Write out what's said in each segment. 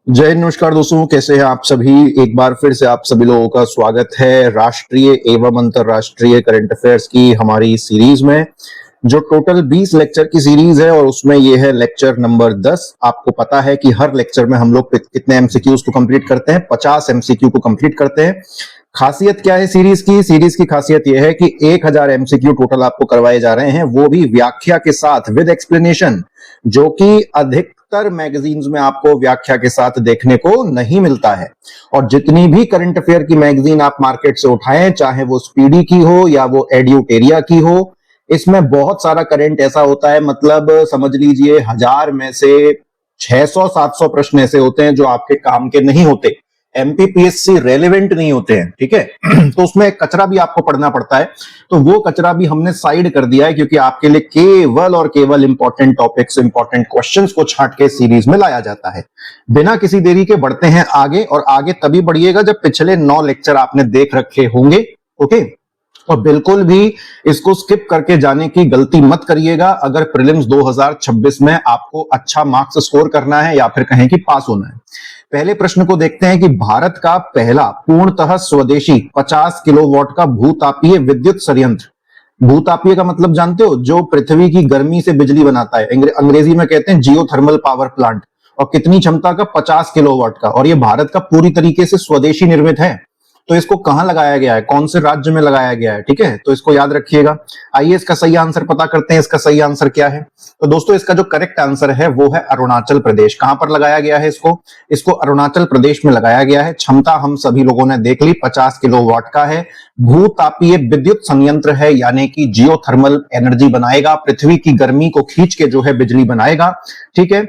जय नमस्कार दोस्तों, कैसे हैं आप सभी। एक बार फिर से आप सभी लोगों का स्वागत है राष्ट्रीय एवं अंतरराष्ट्रीय करंट अफेयर्स की हमारी सीरीज में, जो टोटल 20 लेक्चर की सीरीज है और उसमें ये है लेक्चर नंबर 10। आपको पता है कि हर लेक्चर में हम लोग कितने एमसीक्यूज को कंप्लीट करते हैं, 50 एमसीक्यू को कंप्लीट करते हैं। खासियत क्या है सीरीज की? सीरीज की खासियत यह है कि 1000 एमसीक्यू टोटल आपको करवाए जा रहे हैं, वो भी व्याख्या के साथ विद एक्सप्लेनेशन, जो कि अधिकतर मैगजीन्स में आपको व्याख्या के साथ देखने को नहीं मिलता है। और जितनी भी करंट अफेयर की मैगजीन आप मार्केट से उठाएं, चाहे वो स्पीडी की हो या वो एड्यूटेरिया की हो, इसमें बहुत सारा करंट ऐसा होता है, मतलब समझ लीजिए 1000 में से 600-700 प्रश्न ऐसे होते हैं जो आपके काम के नहीं होते, एमपीपीएससी रेलेवेंट नहीं होते हैं, ठीक है। तो उसमें कचरा भी आपको पढ़ना पड़ता है, तो वो कचरा भी हमने साइड कर दिया है, क्योंकि आपके लिए केवल और केवल इंपॉर्टेंट टॉपिक्स, इंपॉर्टेंट क्वेश्चंस को छांट के सीरीज में लाया जाता है। बिना किसी देरी के बढ़ते हैं आगे, और आगे तभी बढ़िएगा जब पिछले 9 लेक्चर आपने देख रखे होंगे, ओके। और बिल्कुल भी इसको स्किप करके जाने की गलती मत करिएगा अगर प्रीलिम्स 2026 में आपको अच्छा मार्क्स स्कोर करना है या फिर कहें कि पास होना है। पहले प्रश्न को देखते हैं कि भारत का पहला पूर्णतः स्वदेशी 50 किलोवाट का भूतापीय विद्युत संयंत्र, भूतापीय का मतलब जानते हो, जो पृथ्वी की गर्मी से बिजली बनाता है, अंग्रेजी में कहते हैं जियोथर्मल पावर प्लांट, और कितनी क्षमता का? 50 किलोवाट का। और ये भारत का पूरी तरीके से स्वदेशी निर्मित है। तो इसको कहां लगाया गया है, कौन से राज्य में लगाया गया है, ठीक है, तो इसको याद रखिएगा। आइए इसका सही आंसर पता करते हैं। इसका सही आंसर क्या है? तो दोस्तों इसका जो करेक्ट आंसर है वो है अरुणाचल प्रदेश। कहां पर लगाया गया है इसको अरुणाचल प्रदेश में लगाया गया है। क्षमता हम सभी लोगों ने देख ली, 50 किलोवाट का है। भूतापीय विद्युत संयंत्र है, यानी कि जियोथर्मल एनर्जी बनाएगा, पृथ्वी की गर्मी को खींच के जो है बिजली बनाएगा, ठीक है।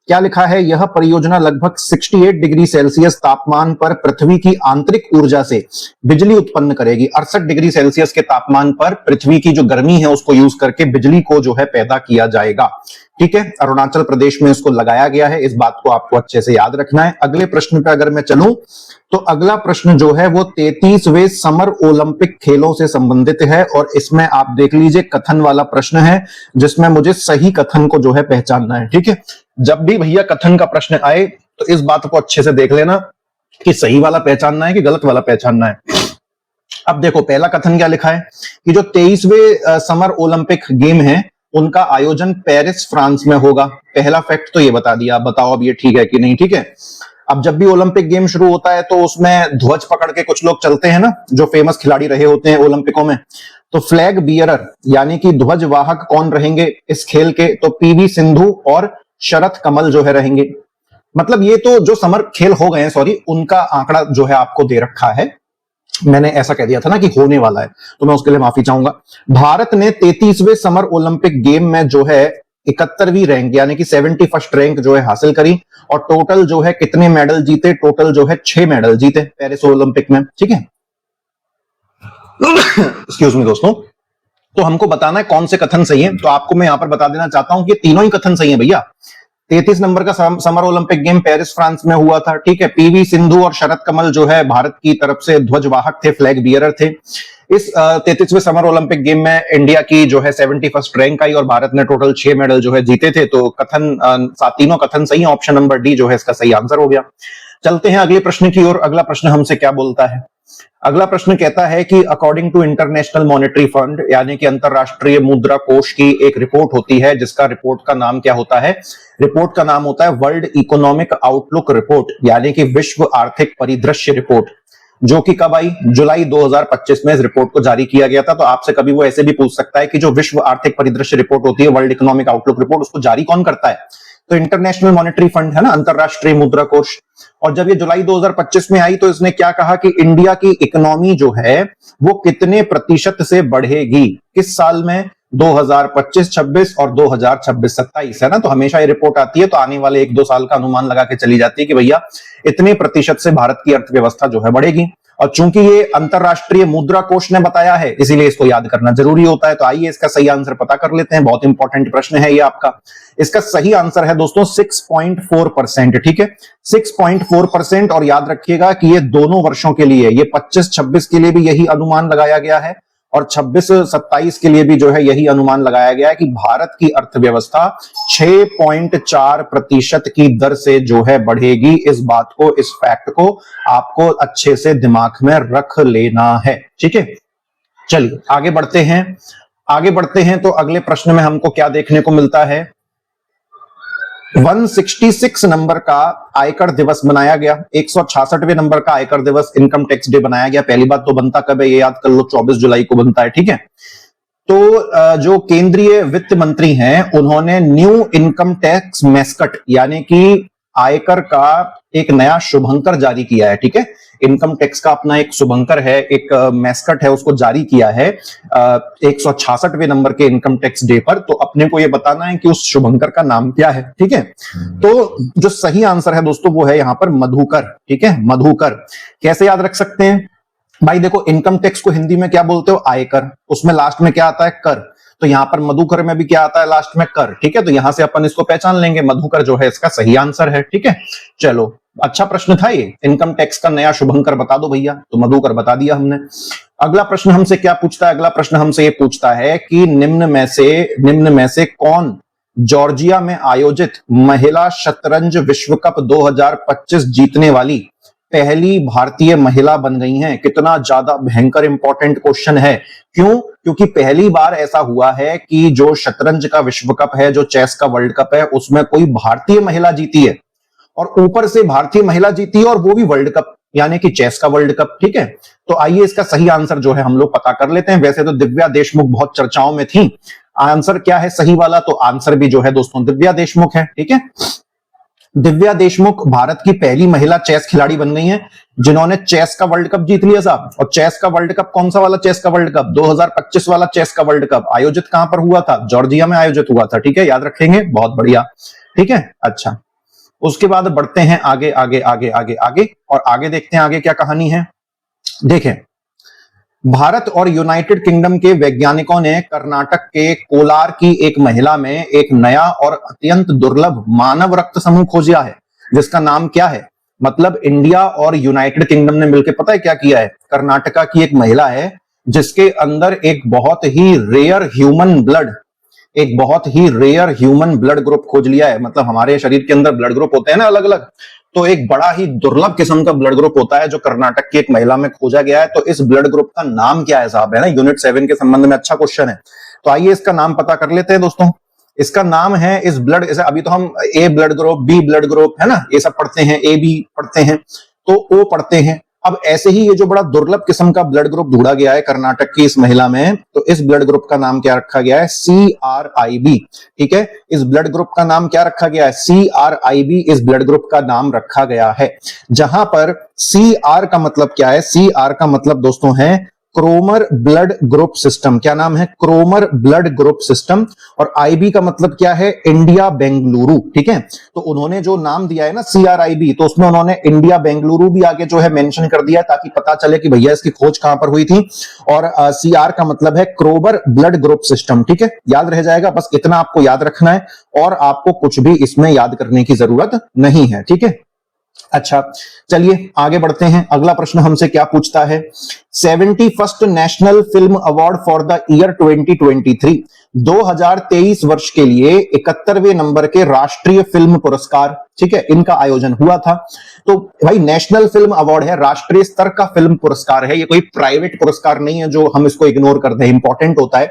क्या लिखा है? यह परियोजना लगभग 68 डिग्री सेल्सियस तापमान पर पृथ्वी की आंतरिक ऊर्जा से बिजली उत्पन्न करेगी। 68 डिग्री सेल्सियस के तापमान पर पृथ्वी की जो गर्मी है उसको यूज करके बिजली को जो है पैदा किया जाएगा, ठीक है। अरुणाचल प्रदेश में इसको लगाया गया है, इस बात को आपको अच्छे से याद रखना है। अगले प्रश्न पे अगर मैं चलूं तो अगला प्रश्न जो है वो 33वें समर ओलंपिक खेलों से संबंधित है, और इसमें आप देख लीजिए कथन वाला प्रश्न है, जिसमें मुझे सही कथन को जो है पहचानना है, ठीक है। जब भी भैया कथन का प्रश्न आए तो इस बात को अच्छे से देख लेना कि सही वाला पहचानना है कि गलत वाला पहचानना है। अब देखो पहला कथन क्या लिखा है कि जो 23वें समर ओलंपिक गेम है उनका आयोजन पेरिस फ्रांस में होगा। पहला फैक्ट तो ये बता दिया, आप बताओ अब ये ठीक है कि नहीं, ठीक है। अब जब भी ओलंपिक गेम शुरू होता है तो उसमें ध्वज पकड़ के कुछ लोग चलते हैं ना, जो फेमस खिलाड़ी रहे होते हैं ओलंपिकों में। तो फ्लैग बियरर यानी कि ध्वज वाहक कौन रहेंगे इस खेल के? तो पीवी सिंधु और शरत कमल जो है रहेंगे। मतलब ये तो जो समर खेल हो गए हैं, सॉरी, उनका आंकड़ा जो है आपको दे रखा है। मैंने ऐसा कह दिया था ना कि होने वाला है, तो मैं उसके लिए माफी चाहूंगा। भारत ने 33वें समर ओलंपिक गेम में जो है 71वीं रैंक यानी कि 71st रैंक जो है हासिल करी, और टोटल जो है कितने मेडल जीते? टोटल जो है 6 मेडल जीते पेरिस ओलंपिक में, ठीक है। एक्सक्यूज मी दोस्तों, तो हमको बताना है कौन से कथन सही है। तो आपको मैं यहां पर बता देना चाहता हूं कि तीनों ही कथन सही है भैया। 33 नंबर का summer Olympic game Paris France में हुआ था, ठीक है। पीवी सिंधु और शरत कमल जो है भारत की तरफ से ध्वजवाहक थे, फ्लैग बियरर थे। इस 33वें समर ओलंपिक गेम में इंडिया की जो है 71st रैंक आई और भारत ने टोटल 6 मेडल जो है जीते थे। तो कथन तीनों कथन सही है, ऑप्शन नंबर डी जो है इसका सही आंसर हो गया। चलते हैं अगले प्रश्न की ओर। अगला प्रश्न हमसे क्या बोलता है? अगला प्रश्न कहता है कि according to international monetary fund यानी कि अंतरराष्ट्रीय मुद्रा कोष की एक रिपोर्ट होती है, जिसका रिपोर्ट का नाम क्या होता है? रिपोर्ट का नाम होता है वर्ल्ड इकोनॉमिक आउटलुक रिपोर्ट, यानी कि विश्व आर्थिक परिदृश्य रिपोर्ट, जो कि कब आई? जुलाई 2025 में इस रिपोर्ट को जारी किया गया था। तो आपसे कभी वो ऐसे भी पूछ सकता है कि जो विश्व आर्थिक परिदृश्य रिपोर्ट होती है, वर्ल्ड इकोनॉमिक आउटलुक रिपोर्ट, उसको जारी कौन करता है? तो इंटरनेशनल मॉनेटरी फंड है ना, अंतरराष्ट्रीय मुद्रा कोष। और जब ये जुलाई 2025 में आई तो इसने क्या कहा कि इंडिया की इकोनॉमी जो है वो कितने प्रतिशत से बढ़ेगी किस साल में? 2025-26 और 2026-27 है ना। तो हमेशा ये रिपोर्ट आती है तो आने वाले 1-2 साल का अनुमान लगा के चली जाती है कि भैया इतने प्रतिशत से भारत की अर्थव्यवस्था जो है बढ़ेगी। और चूंकि ये अंतरराष्ट्रीय मुद्रा कोष ने बताया है, इसीलिए इसको याद करना जरूरी होता है। तो आइए इसका सही आंसर पता कर लेते हैं। बहुत इंपॉर्टेंट प्रश्न है ये आपका। इसका सही आंसर है दोस्तों 6.4%, ठीक है, 6.4%। और याद रखिएगा कि ये दोनों वर्षों के लिए, ये 25-26 के लिए भी यही अनुमान लगाया गया है और 26-27 के लिए भी जो है यही अनुमान लगाया गया है कि भारत की अर्थव्यवस्था 6.4% की दर से जो है बढ़ेगी। इस बात को, इस फैक्ट को आपको अच्छे से दिमाग में रख लेना है, ठीक है। चलिए आगे बढ़ते हैं। आगे बढ़ते हैं तो अगले प्रश्न में हमको क्या देखने को मिलता है। 166 नंबर का आयकर दिवस बनाया गया, 166वें नंबर का आयकर दिवस, इनकम टैक्स डे बनाया गया। पहली बात तो बनता कब है ये याद कर लो, 24 जुलाई को बनता है, ठीक है। तो जो केंद्रीय वित्त मंत्री हैं उन्होंने न्यू इनकम टैक्स मैस्कट यानी कि आयकर का एक नया शुभंकर जारी किया है, ठीक है। इनकम टैक्स का अपना एक शुभंकर है, एक मैस्कट है, उसको जारी किया है 166वें नंबर के इनकम टैक्स डे पर। तो अपने को ये बताना है कि उस शुभंकर का नाम क्या है, ठीक है। तो जो सही आंसर है दोस्तों वो है यहां पर मधुकर, ठीक है, मधुकर। कैसे याद रख सकते हैं भाई, देखो इनकम टैक्स को हिंदी में क्या बोलते हो, आयकर, उसमें लास्ट में क्या आता है, कर। तो यहां पर मधुकर में भी क्या आता है, लास्ट में कर, ठीक है। तो यहां से अपन इसको पहचान लेंगे, मधुकर जो है इसका सही आंसर है, ठीक है। चलो अच्छा प्रश्न था ये, इनकम टैक्स का नया शुभंकर बता दो भैया, तो मधुकर बता दिया हमने। अगला प्रश्न हमसे क्या पूछता है, अगला प्रश्न हमसे ये पूछता है कि निम्न में से कौन जॉर्जिया में आयोजित महिला शतरंज विश्व कप 2025 जीतने वाली पहली भारतीय महिला बन गई हैं। कितना ज्यादा भयंकर इंपॉर्टेंट क्वेश्चन है। क्यों? क्योंकि पहली बार ऐसा हुआ है कि जो शतरंज का विश्व कप है, जो चेस का वर्ल्ड कप है, उसमें कोई भारतीय महिला जीती है, और ऊपर से भारतीय महिला जीती है और वो भी वर्ल्ड कप यानी कि चेस का वर्ल्ड कप, ठीक है। तो आइए इसका सही आंसर जो है हम लोग पता कर लेते हैं। वैसे तो दिव्या देशमुख बहुत चर्चाओं में थी, आंसर क्या है सही वाला, तो आंसर भी जो है दोस्तों दिव्या देशमुख है, ठीक है। दिव्या देशमुख भारत की पहली महिला चेस खिलाड़ी बन गई हैं जिन्होंने चेस का वर्ल्ड कप जीत लिया साहब। और चेस का वर्ल्ड कप कौन सा वाला चेस का वर्ल्ड कप, 2025 वाला चेस का वर्ल्ड कप आयोजित कहां पर हुआ था, जॉर्जिया में आयोजित हुआ था, ठीक है, याद रखेंगे, बहुत बढ़िया, ठीक है। अच्छा उसके बाद बढ़ते हैं आगे आगे आगे आगे आगे और आगे देखते हैं आगे क्या कहानी है। देखें, भारत और यूनाइटेड किंगडम के वैज्ञानिकों ने कर्नाटक के कोलार की एक महिला में एक नया और अत्यंत दुर्लभ मानव रक्त समूह खोजा है जिसका नाम क्या है। मतलब इंडिया और यूनाइटेड किंगडम ने मिलकर पता है क्या किया है, कर्नाटका की एक महिला है जिसके अंदर एक बहुत ही रेयर ह्यूमन ब्लड ग्रुप खोज लिया है। मतलब हमारे शरीर के अंदर ब्लड ग्रुप होते हैं ना अलग अलग, तो एक बड़ा ही दुर्लभ किस्म का ब्लड ग्रुप होता है जो कर्नाटक की एक महिला में खोजा गया है। तो इस ब्लड ग्रुप का नाम क्या है साहब, है ना, यूनिट 7 के संबंध में अच्छा क्वेश्चन है। तो आइए इसका नाम पता कर लेते हैं दोस्तों। इसका नाम है इस ब्लड, अभी तो हम A blood group, B blood group, है ना, ये सब पढ़ते हैं, ए बी पढ़ते हैं, तो ओ पढ़ते हैं। अब ऐसे ही ये जो बड़ा दुर्लभ किस्म का ब्लड ग्रुप ढूंढा गया है कर्नाटक की इस महिला में, तो इस ब्लड ग्रुप का नाम क्या रखा गया है, CRIB, ठीक है। इस ब्लड ग्रुप का नाम क्या रखा गया है, CRIB, इस ब्लड ग्रुप का नाम रखा गया है। जहां पर CR का मतलब क्या है, CR का मतलब दोस्तों है क्रोमर ब्लड ग्रुप सिस्टम। क्या नाम है, क्रोमर ब्लड ग्रुप सिस्टम। और IB का मतलब क्या है, इंडिया बेंगलुरु, ठीक है। तो उन्होंने जो नाम दिया है ना CRIB, तो उसमें उन्होंने इंडिया बेंगलुरु भी आगे जो है मेंशन कर दिया ताकि पता चले कि भैया इसकी खोज कहां पर हुई थी। और CR का मतलब है क्रोमर ब्लड ग्रुप सिस्टम, ठीक है, याद रह जाएगा, बस इतना आपको याद रखना है और आपको कुछ भी इसमें याद करने की जरूरत नहीं है, ठीक है। अच्छा चलिए आगे बढ़ते हैं। अगला प्रश्न हमसे क्या पूछता है, 71st national film award for the year 2023, 2023 वर्ष के लिए 71वें नंबर के राष्ट्रीय फिल्म पुरस्कार, ठीक है, इनका आयोजन हुआ था। तो भाई नेशनल फिल्म अवार्ड है, राष्ट्रीय स्तर का फिल्म पुरस्कार है, ये कोई प्राइवेट पुरस्कार नहीं है जो हम इसको इग्नोर करते हैं, इंपॉर्टेंट होता है।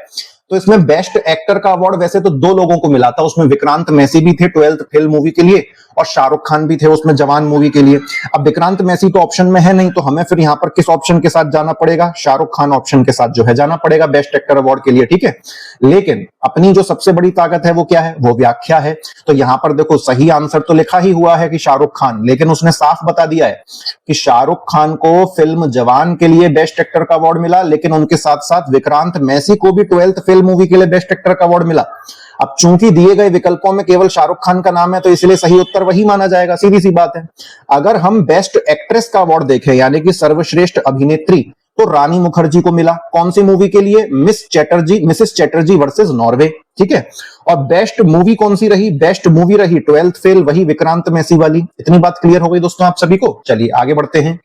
तो इसमें बेस्ट एक्टर का अवार्ड वैसे तो 2 लोगों को मिला था, उसमें विक्रांत मैसी भी थे 12th फेल मूवी के लिए और शाहरुख खान भी थे उसमें जवान मूवी के लिए। अब विक्रांत मैसी तो ऑप्शन में है नहीं, तो हमें फिर यहां पर किस ऑप्शन के साथ जाना पड़ेगा, शाहरुख खान ऑप्शन के साथ जो है जाना पड़ेगा बेस्ट एक्टर अवार्ड के लिए, ठीक है। लेकिन अपनी जो सबसे बड़ी ताकत है वो क्या है, वो व्याख्या है। तो यहां पर देखो सही आंसर तो लिखा ही हुआ है कि शाहरुख खान, लेकिन उसने साफ बता दिया है कि शाहरुख खान को फिल्म जवान के लिए बेस्ट एक्टर का अवार्ड मिला, लेकिन उनके साथ साथ विक्रांत मैसी को भी 12th फेल मूवी के लिए बेस्ट एक्टर का अवार्ड मिला। अब चूंकि दिए गए विकल्पों में केवल शाहरुख खान का नाम है तो इसलिए सही उत्तर वही माना जाएगा, सीधी सी बात है। अगर हम बेस्ट एक्ट्रेस का अवार्ड देखें यानी कि सर्वश्रेष्ठ अभिनेत्री, तो रानी मुखर्जी को मिला, कौन सी मूवी के लिए, मिसेस चैटर्जी वर्सेस नॉर्वे, ठीक है। और बेस्ट मूवी कौन सी रही, बेस्ट मूवी रही 12th फेल, वही विक्रांत मैसी वाली। इतनी बात क्लियर हो गई दोस्तों आप सभी को। चलिए आगे बढ़ते हैं।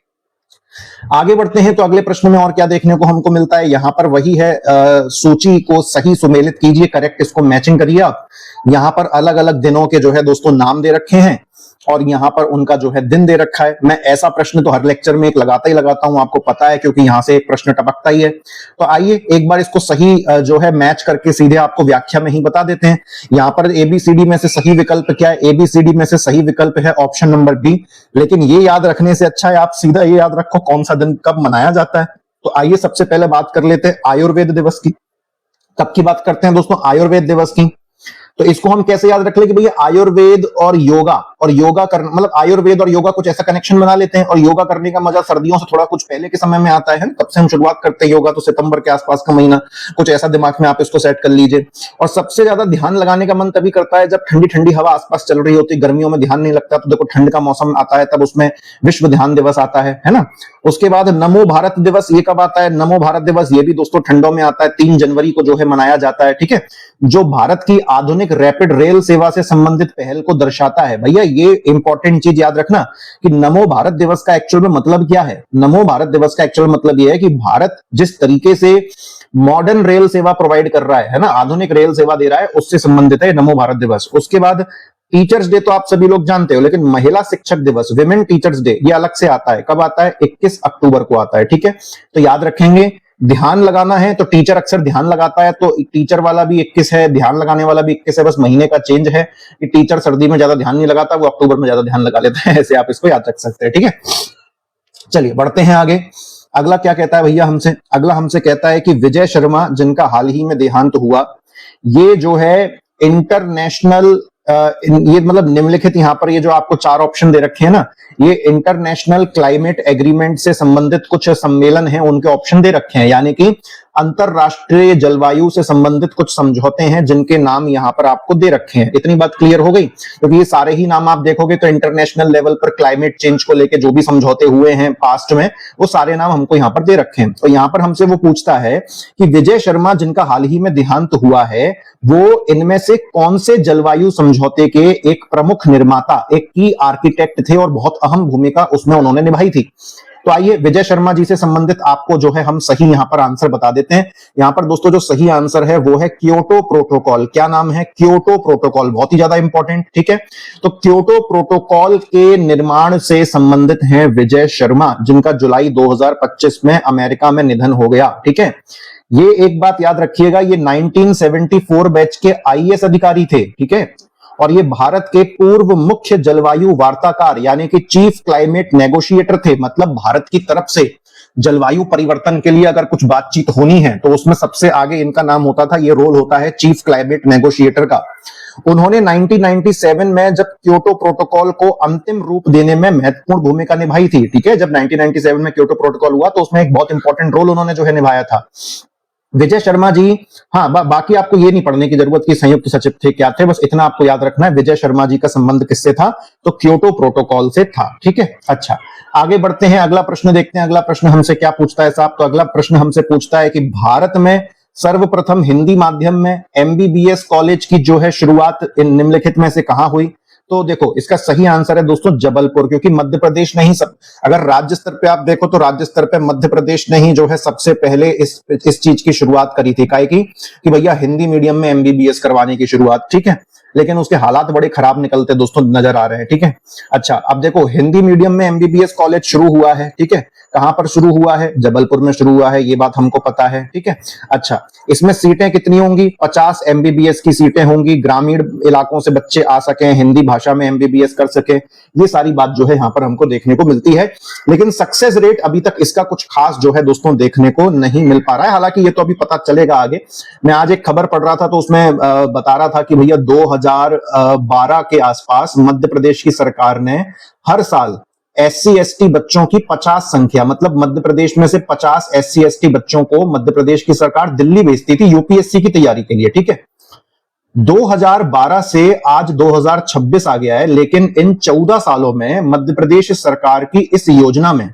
आगे बढ़ते हैं तो अगले प्रश्न में और क्या देखने को हमको मिलता है, यहां पर वही है, सूची को सही सुमेलित कीजिए, करेक्ट इसको मैचिंग करिए आप। यहां पर अलग अलग दिनों के जो है दोस्तों नाम दे रखे हैं और यहां पर उनका जो है दिन दे रखा है। मैं ऐसा प्रश्न तो हर लेक्चर में एक लगाता ही लगाता हूं, आपको पता है, क्योंकि यहां से एक प्रश्न टपकता ही है। तो आइए एक बार इसको सही जो है मैच करके सीधे आपको व्याख्या में ही बता देते हैं। यहां पर एबीसीडी में से सही विकल्प क्या है, एबीसीडी में से सही विकल्प है ऑप्शन नंबर बी। लेकिन ये याद रखने से अच्छा है आप सीधा ये याद रखो कौन सा दिन कब मनाया जाता है। तो आइए सबसे पहले बात कर लेते हैं आयुर्वेद दिवस की। कब की बात करते हैं दोस्तों, आयुर्वेद दिवस की। तो इसको हम कैसे याद रख ले कि भैया आयुर्वेद और योगा करना, मतलब आयुर्वेद और योगा कुछ ऐसा कनेक्शन बना लेते हैं। और योगा करने का मजा सर्दियों से थोड़ा कुछ पहले के समय में आता है, तब से हम शुरुआत करते हैं योगा, तो सितंबर के आसपास का महीना, कुछ ऐसा दिमाग में आप इसको सेट कर लीजिए। और सबसे ज्यादा ध्यान लगाने का मन तभी करता है जब ठंडी ठंडी हवा आसपास चल रही होती है। गर्मियों में ध्यान नहीं लगता, तो देखो ठंड का मौसम आता है तब उसमें विश्व ध्यान दिवस आता है ना। उसके बाद नमो भारत दिवस, ये कब आता है, नमो भारत दिवस ये भी दोस्तों ठंडों में आता है, 3 जनवरी को जो है मनाया जाता है, ठीक है। जो भारत की आधुनिक रैपिड रेल सेवा से संबंधित पहल को दर्शाता है। भैया ये इंपॉर्टेंट चीज याद रखना कि नमो भारत दिवस का एक्चुअल में मतलब क्या है। नमो भारत दिवस का एक्चुअल मतलब यह है कि भारत जिस तरीके से मॉडर्न रेल सेवा प्रोवाइड कर रहा है ना, आधुनिक रेल सेवा दे रहा है, उससे संबंधित है नमो भारत दिवस। उसके बाद टीचर्स डे तो आप सभी लोग जानते हो, लेकिन महिला शिक्षक दिवस, विमेन टीचर्स डे, ये अलग से आता है। कब आता है, 21 अक्टूबर को आता है, ठीक है। तो याद रखेंगे, ध्यान लगाना है तो टीचर अक्सर ध्यान लगाता है, तो टीचर वाला भी 21 है, ध्यान लगाने वाला भी 21 है, बस महीने का चेंज है कि टीचर सर्दी में ज्यादा ध्यान नहीं लगाता, वो अक्टूबर में ज्यादा ध्यान लगा लेता है। ऐसे आप इसको याद रख सकते हैं, ठीक है। चलिए बढ़ते हैं आगे। अगला क्या कहता है भैया हमसे, अगला हमसे कहता है कि विजय शर्मा जिनका हाल ही में देहांत हुआ, ये जो है इंटरनेशनल, ये मतलब निम्नलिखित, यहां पर ये जो आपको 4 ऑप्शन दे रखे हैं ना, ये इंटरनेशनल क्लाइमेट एग्रीमेंट से संबंधित कुछ सम्मेलन हैं, उनके ऑप्शन दे रखे हैं। यानी कि अंतरराष्ट्रीय जलवायु से संबंधित कुछ समझौते हैं जिनके नाम यहां पर आपको दे रखे हैं। इतनी बात क्लियर हो गई, क्योंकि ये सारे ही नाम आप देखोगे तो इंटरनेशनल लेवल पर क्लाइमेट चेंज को लेकर जो भी समझौते हुए हैं पास्ट में, वो सारे नाम हमको यहां पर दे रखे हैं। तो यहां पर हमसे वो पूछता है कि विजय शर्मा जिनका हाल ही में देहांत हुआ है, वो इनमें से कौन से जलवायु समझौते के एक प्रमुख निर्माता, एक की आर्किटेक्ट थे और बहुत अहम भूमिका उसमें उन्होंने निभाई थी। तो आइए विजय शर्मा जी से संबंधित आपको जो है हम सही यहां पर आंसर बता देते हैं। यहां पर दोस्तों जो सही आंसर है वो है क्योटो प्रोटोकॉल। क्या नाम है, क्योटो प्रोटोकॉल, बहुत ही ज्यादा इंपॉर्टेंट, ठीक है। तो क्योटो प्रोटोकॉल के निर्माण से संबंधित हैं विजय शर्मा, जिनका जुलाई 2025 में अमेरिका में निधन हो गया, ठीक है। ये एक बात याद रखिएगा, ये 1974 बैच के आईएएस अधिकारी थे, ठीक है। और ये भारत के पूर्व मुख्य जलवायु वार्ताकार यानी कि चीफ क्लाइमेट नेगोशिएटर थे। मतलब भारत की तरफ से जलवायु परिवर्तन के लिए अगर कुछ बातचीत होनी है तो उसमें सबसे आगे इनका नाम होता था, ये रोल होता है चीफ क्लाइमेट नेगोशिएटर का। उन्होंने 1997 में जब क्योटो प्रोटोकॉल को अंतिम रूप देने में महत्वपूर्ण भूमिका निभाई थी, ठीक है। जब 1997 में क्योटो प्रोटोकॉल हुआ तो उसमें एक बहुत इंपॉर्टेंट रोल उन्होंने जो है निभाया था विजय शर्मा जी। हाँ, बाकी आपको ये नहीं पढ़ने की जरूरत कि संयुक्त सचिव थे क्या थे, बस इतना आपको याद रखना है विजय शर्मा जी का संबंध किससे था, तो क्योटो प्रोटोकॉल से था, ठीक है। अच्छा, आगे बढ़ते हैं, अगला प्रश्न देखते हैं। अगला प्रश्न हमसे क्या पूछता है साहब, तो अगला प्रश्न हमसे पूछता है कि भारत में सर्वप्रथम हिंदी माध्यम में एमबीबीएस कॉलेज की जो है शुरुआत इन निम्नलिखित में से कहां हुई। तो देखो इसका सही आंसर है दोस्तों जबलपुर, क्योंकि मध्य प्रदेश ने ही सब, अगर राज्य स्तर पे आप देखो तो राज्य स्तर पे मध्य प्रदेश ने ही जो है सबसे पहले इस चीज की शुरुआत करी थी, काहे की कि भैया हिंदी मीडियम में एमबीबीएस करवाने की शुरुआत, ठीक है। लेकिन उसके हालात बड़े खराब निकलते दोस्तों नजर आ रहे हैं, ठीक है। अच्छा, अब देखो हिंदी मीडियम में एमबीबीएस कॉलेज शुरू हुआ है, ठीक है। कहां पर शुरू हुआ है, जबलपुर में शुरू हुआ है, ये बात हमको पता है, ठीक है। अच्छा, इसमें सीटें कितनी होंगी, 50 एमबीबीएस की सीटें होंगी, ग्रामीण इलाकों से बच्चे आ सके, हिंदी भाषा में एमबीबीएस कर सके, ये सारी बात जो है यहाँ पर हमको देखने को मिलती है। लेकिन सक्सेस रेट अभी तक इसका कुछ खास जो है दोस्तों देखने को नहीं मिल पा रहा है। हालांकि ये तो अभी पता चलेगा आगे। मैं आज एक खबर पढ़ रहा था तो उसमें बता रहा था कि भैया 2012 के आसपास मध्य प्रदेश की सरकार ने हर साल SC/ST बच्चों की 50 संख्या, मतलब मध्य प्रदेश में से 50 SC/ST बच्चों को मध्य प्रदेश की सरकार दिल्ली भेजती थी यूपीएससी की तैयारी के लिए, ठीक है। 2012 से आज 2026 आ गया है, लेकिन इन 14 सालों में मध्य प्रदेश सरकार की इस योजना में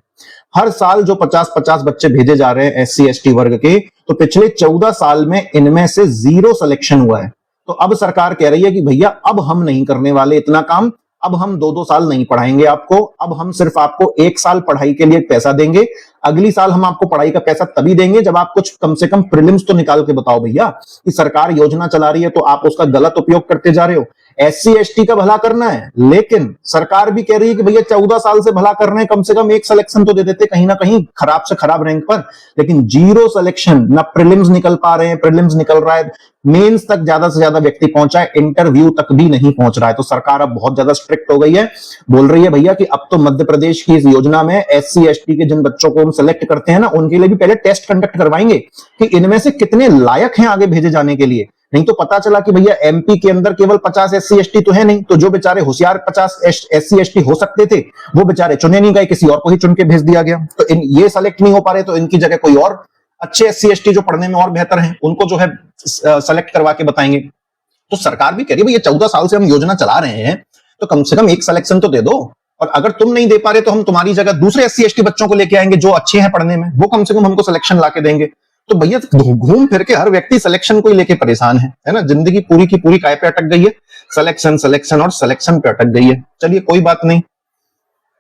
हर साल जो 50-50 बच्चे भेजे जा रहे हैं SC/ST वर्ग के, तो पिछले 14 साल में इनमें से 0 सिलेक्शन हुआ है। तो अब सरकार कह रही है कि भैया अब हम नहीं करने वाले इतना काम, अब हम 2-2 साल नहीं पढ़ाएंगे आपको, अब हम सिर्फ आपको 1 साल पढ़ाई के लिए पैसा देंगे, अगली साल हम आपको पढ़ाई का पैसा तभी देंगे जब आप कुछ कम से कम प्रीलिम्स तो निकाल के बताओ भैया कि सरकार योजना चला रही है तो आप उसका गलत उपयोग करते जा रहे हो। SC ST का भला करना है, लेकिन सरकार भी कह रही है कि भैया 14 साल से भला कर रहे हैं, कम से कम एक सिलेक्शन तो दे देते कहीं ना कहीं खराब से खराब रैंक पर, लेकिन 0 सिलेक्शन, ना प्रीलिम्स निकल पा रहे हैं, प्रीलिम्स निकल रहा है, मेंस तक ज्यादा से ज्यादा व्यक्ति पहुंचा है, इंटरव्यू तक भी नहीं पहुंच रहा है। तो सरकार अब बहुत ज्यादा स्ट्रिक्ट हो गई है, बोल रही है भैया कि अब तो मध्य प्रदेश की इस योजना में SC ST के जिन बच्चों को हम सेलेक्ट करते हैं ना, उनके लिए भी पहले टेस्ट कंडक्ट करवाएंगे कि इनमें से कितने लायक हैं आगे भेजे जाने के लिए। नहीं तो पता चला कि भैया MP के अंदर केवल 50 SC ST तो है नहीं, तो जो बेचारे होशियार 50 SC ST हो सकते थे वो बेचारे चुने नहीं गए, किसी और को ही चुन के भेज दिया गया। तो ये सेलेक्ट नहीं हो पा रहे, तो इनकी जगह कोई और अच्छे SC ST जो पढ़ने में और बेहतर हैं उनको जो है सेलेक्ट करवा के बताएंगे। तो सरकार भी कह रही है भैया 14 साल से हम योजना चला रहे हैं तो कम से कम एक सिलेक्शन तो दे दो, और अगर तुम नहीं दे पा रहे तो हम तुम्हारी जगह दूसरे SC ST बच्चों को लेके आएंगे जो अच्छे हैं पढ़ने में, वो कम से कम हमको सिलेक्शन ला के देंगे। तो भैया घूम फिर के हर व्यक्ति सिलेक्शन को ही लेके परेशान है ना, जिंदगी पूरी की पूरी काय पे अटक गई है, सिलेक्शन सिलेक्शन और सिलेक्शन पे अटक गई है। चलिए कोई बात नहीं,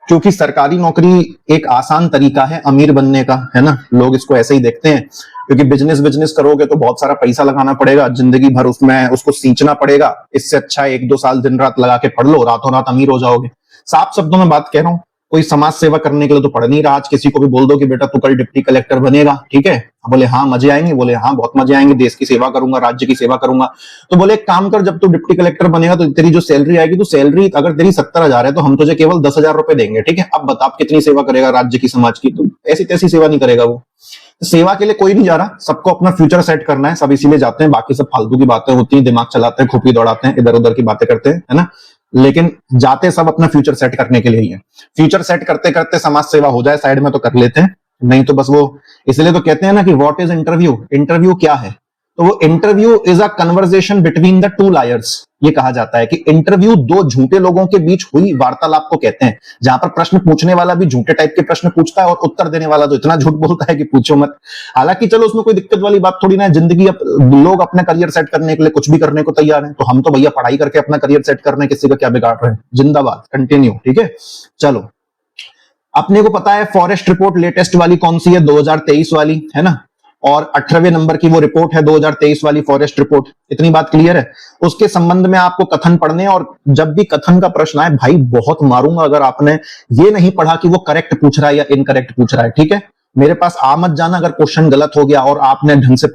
क्योंकि सरकारी नौकरी एक आसान तरीका है अमीर बनने का, है ना, लोग इसको ऐसे ही देखते हैं। क्योंकि बिजनेस करोगे तो बहुत सारा पैसा लगाना पड़ेगा, जिंदगी भर उसमें उसको सींचना पड़ेगा, इससे अच्छा 1-2 साल दिन रात लगा के पढ़ लो, रातों रात अमीर हो जाओगे। साफ शब्दों में बात कह रहा हूं, कोई समाज सेवा करने के लिए तो पढ़ नहीं रहा। आज किसी को भी बोल दो कि बेटा तू कल डिप्टी कलेक्टर बनेगा, ठीक है, बोले हाँ मजे आएंगे, बोले हाँ बहुत मजे आएंगे, देश की सेवा करूंगा, राज्य की सेवा करूंगा। तो बोले एक काम कर, जब तू डिप्टी कलेक्टर बनेगा तो तेरी जो सैलरी आएगी, तो सैलरी अगर तेरी 70,000 है तो हम तुझे केवल 10,000 रुपए देंगे, ठीक है। अब बता कितनी सेवा करेगा राज्य की, समाज की? तो ऐसी तैसी सेवा नहीं करेगा वो। तो सेवा के लिए कोई नहीं जा रहा, सबको अपना फ्यूचर सेट करना है, सब इसीलिए जाते हैं। बाकी सब फालतू की बातें होती हैं, दिमाग चलाते हैं, खुपी दौड़ाते हैं, इधर उधर की बातें करते हैं, है ना, लेकिन जाते सब अपना फ्यूचर सेट करने के लिए ही है। फ्यूचर सेट करते करते समाज सेवा हो जाए साइड में तो कर लेते हैं, नहीं तो बस वो, इसलिए तो कहते हैं ना कि व्हाट इज इंटरव्यू, इंटरव्यू क्या है? तो वो interview is a conversation between the two lawyers. ये कहा जाता है कि इंटरव्यू दो झूठे लोगों के बीच हुई वार्तालाप को कहते हैं, जहां पर प्रश्न पूछने वाला भी झूठे टाइप के प्रश्न पूछता है और उत्तर देने वाला तो इतना झूठ बोलता है कि पूछो मत। हालांकि चलो उसमें कोई दिक्कत वाली बात थोड़ी ना है, जिंदगी लोग अपने करियर सेट करने के लिए कुछ भी करने को तैयार है, तो हम तो भैया पढ़ाई करके अपना करियर सेट करने किसी का क्या बिगाड़ रहे हैं। जिंदाबाद, कंटिन्यू, ठीक है। चलो, अपने को पता है फॉरेस्ट रिपोर्ट लेटेस्ट वाली कौन सी है, 2023 वाली, है ना, और 18वें नंबर की वो रिपोर्ट है 2023 वाली फॉरेस्ट रिपोर्ट। इतनी बात क्लियर है। उसके संबंध में आपको कथन पढ़ने, और जब भी कथन का प्रश्न आए भाई बहुत मारूंगा अगर आपने ये नहीं पढ़ा कि वो करेक्ट पूछ रहा है या इनकरेक्ट पूछ रहा है, ठीक है। मेरे पास आ मत जाना अगर क्वेश्चन गलत हो गया और आपने ढंग से